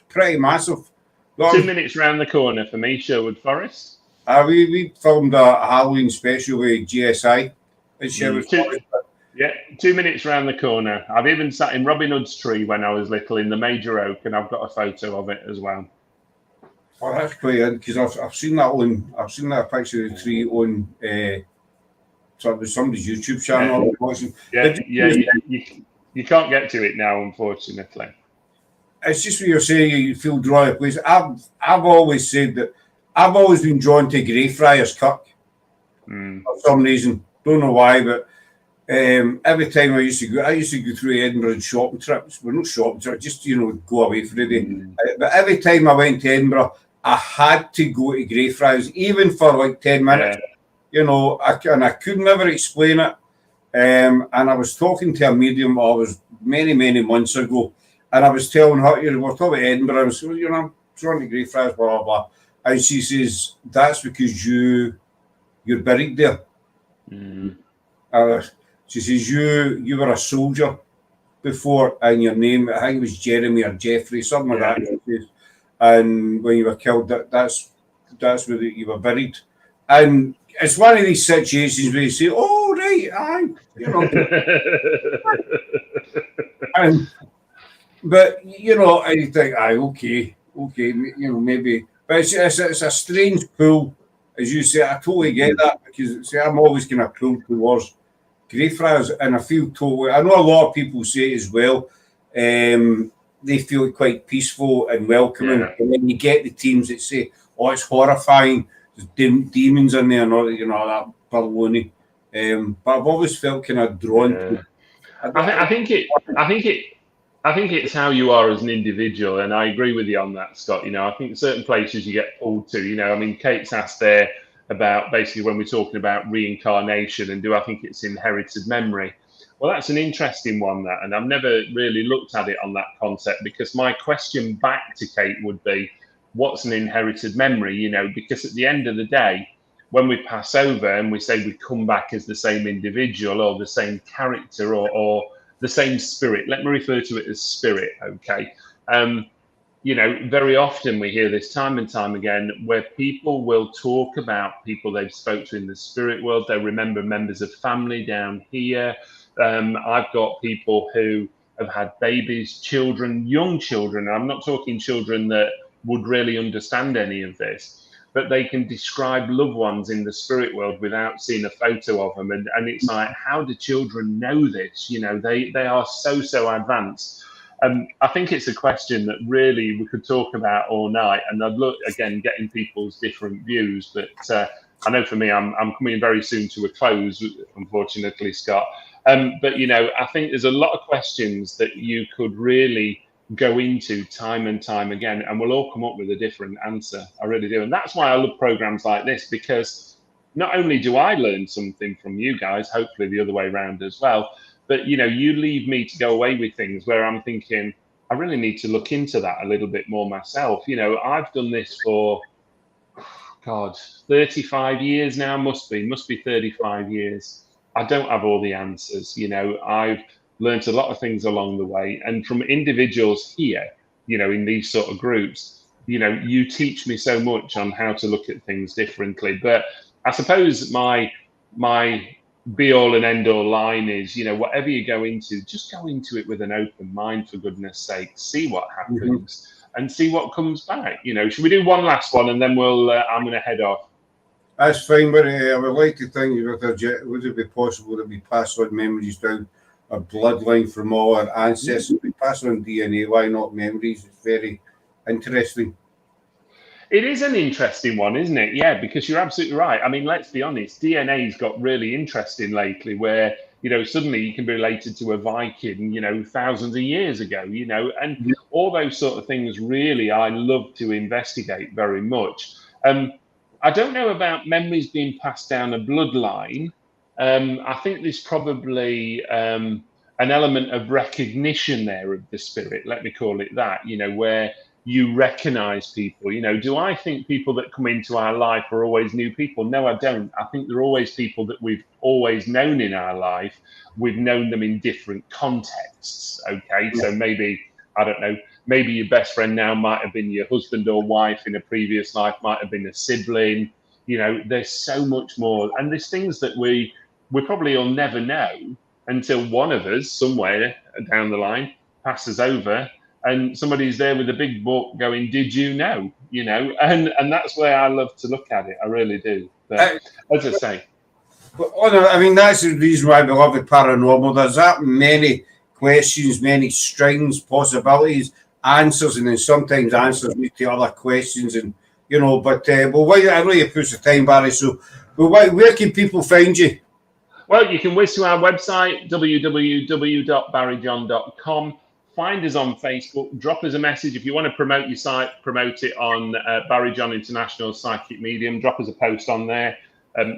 Pretty massive. 2 minutes round the corner for me, Sherwood Forest. We filmed a Halloween special with GSI in Sherwood Forest. Yeah, 2 minutes round the corner. I've even sat in Robin Hood's tree when I was little in the major oak, and I've got a photo of it as well. Oh, that's brilliant, because I've seen that picture of the tree on somebody's YouTube channel. You can't get to it now, unfortunately. It's just what you're saying, you feel drawn to place. I've always said that I've always been drawn to Greyfriars Kirk for some reason. Don't know why, but every time I used to go through Edinburgh on shopping trips. Well, not shopping trips, just go away for the day. But every time I went to Edinburgh, I had to go to Greyfriars, even for like 10 minutes. Yeah. I could never explain it. And I was talking to a medium, many months ago, and I was telling her, we're talking about Edinburgh, and so, I'm drawn to Greyfriars, blah, blah, blah. And she says, that's because you're buried there. She says, you were a soldier before, and your name, I think it was Jeremy or Jeffrey, something like that. She says, and when you were killed, that's where you were buried. And it's one of these situations where you say, oh, right, aye, but, I think, aye, okay, maybe. But it's a strange pull, as you say. I totally get that, because, I'm always kind of pulled towards Greyfriars, and I feel totally, I know a lot of people say it as well, they feel quite peaceful and welcoming, and then you get the teams that say, oh, it's horrifying, there's demons in there, and all that baloney. But I've always felt kind of drawn to it. I think it's how you are as an individual, and I agree with you on that, Scott. I think certain places you get pulled to. Kate's asked there about basically when we're talking about reincarnation, and do I think it's inherited memory? Well, that's an interesting one, that, and I've never really looked at it on that concept, because my question back to Kate would be, what's an inherited memory? Because at the end of the day, when we pass over and we say we come back as the same individual or the same character or the same spirit, let me refer to it as spirit, okay? Very often we hear this time and time again, where people will talk about people they've spoke to in the spirit world. They remember members of family down here. I've got people who have had babies, children, young children. I'm not talking children that would really understand any of this, but they can describe loved ones in the spirit world without seeing a photo of them. And it's like, how do children know this? They are so advanced. I think it's a question that really we could talk about all night, and I'd look again getting people's different views. But I know for me, I'm coming very soon to a close, unfortunately, Scott. But I think there's a lot of questions that you could really go into time and time again, and we'll all come up with a different answer. I really do, and that's why I love programs like this, because not only do I learn something from you guys, hopefully the other way around as well, but you leave me to go away with things where I'm thinking, I really need to look into that a little bit more myself. I've done this for God, 35 years now, must be 35 years. I don't have all the answers. You know, I've learned a lot of things along the way, and from individuals here, you know, in these sort of groups, you know, you teach me so much on how to look at things differently. But I suppose my be all and end all line is, you know, whatever you go into, just go into it with an open mind, for goodness sake. See what happens and see what comes back. You know, should we do one last one and then I'm going to head off? That's fine, but I would like to think, would it be possible that we pass on memories down a bloodline from all our ancestors? We pass on DNA, why not memories? It's very interesting. It is an interesting one, isn't it? Yeah, because you're absolutely right. I mean, let's be honest, DNA's got really interesting lately, where, you know, suddenly you can be related to a Viking, you know, thousands of years ago, you know, and all those sort of things really I love to investigate very much. I don't know about memories being passed down a bloodline. I think there's probably an element of recognition there of the spirit, let me call it that, you know, where you recognize people. You know, do I think people that come into our life are always new people? No, I don't. I think they're always people that we've always known in our life. We've known them in different contexts. Okay, so maybe, I don't know, maybe your best friend now might have been your husband or wife in a previous life, might have been a sibling. You know, there's so much more, and there's things that we probably will never know until one of us somewhere down the line passes over and somebody's there with a big book going, did you know? You know, and that's where I love to look at it. I really do. But as I say, I mean, that's the reason why we love the paranormal. There's that many questions, many strings, possibilities, answers, and then sometimes answers lead to other questions, and you know. But I really push the time, Barry. So, where can people find you? Well, you can whiz to our website, www.barriejohn.com. Find us on Facebook. Drop us a message if you want to promote your site. Promote it on Barrie John International Psychic Medium. Drop us a post on there.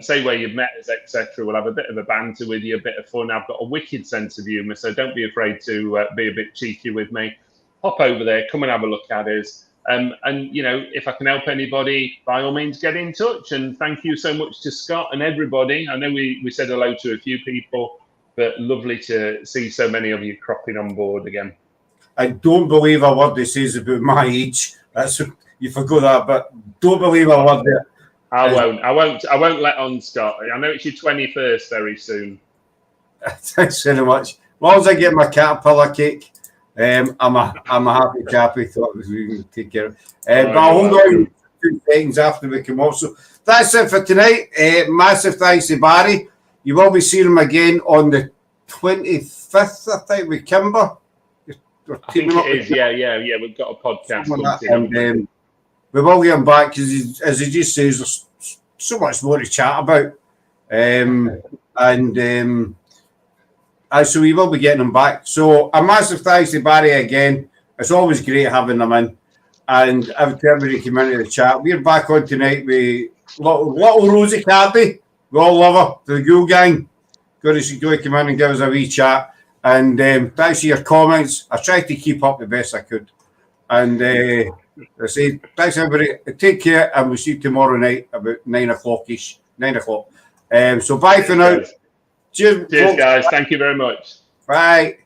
Say where you've met us, etc. We'll have a bit of a banter with you, a bit of fun. I've got a wicked sense of humour, so don't be afraid to be a bit cheeky with me. Hop over there, come and have a look at us. And, you know, if I can help anybody, by all means, get in touch. And thank you so much to Scott and everybody. I know we said hello to a few people, but lovely to see so many of you cropping on board again. I don't believe a word they says about my age. That's, you forgot that, but don't believe a word there. I won't let on, Scott. I know it's your 21st very soon. Thanks very much. As long as I get my caterpillar cake, I'm a happy chappy. Thought we can take care of it. But I'll hold on 2 seconds after we come off. So that's it for tonight. Massive thanks to Barry. You will be seeing him again on the 25th, I think, with Kimber. I think it is. Yeah. We've got a podcast. And we will get him back because, as he just says, there's so much more to chat about. So we will be getting him back. So a massive thanks to Barry again. It's always great having him in. And to everybody came into the chat. We're back on tonight with little Rosie Carby. We all love her. The Ghoul Gang. Go to come in and give us a wee chat. And thanks for your comments. I tried to keep up the best I could. And I say thanks everybody. Take care, and we'll see you tomorrow night about 9 o'clock-ish. 9 o'clock. So bye for now. Cheers guys. Thank you very much. Bye.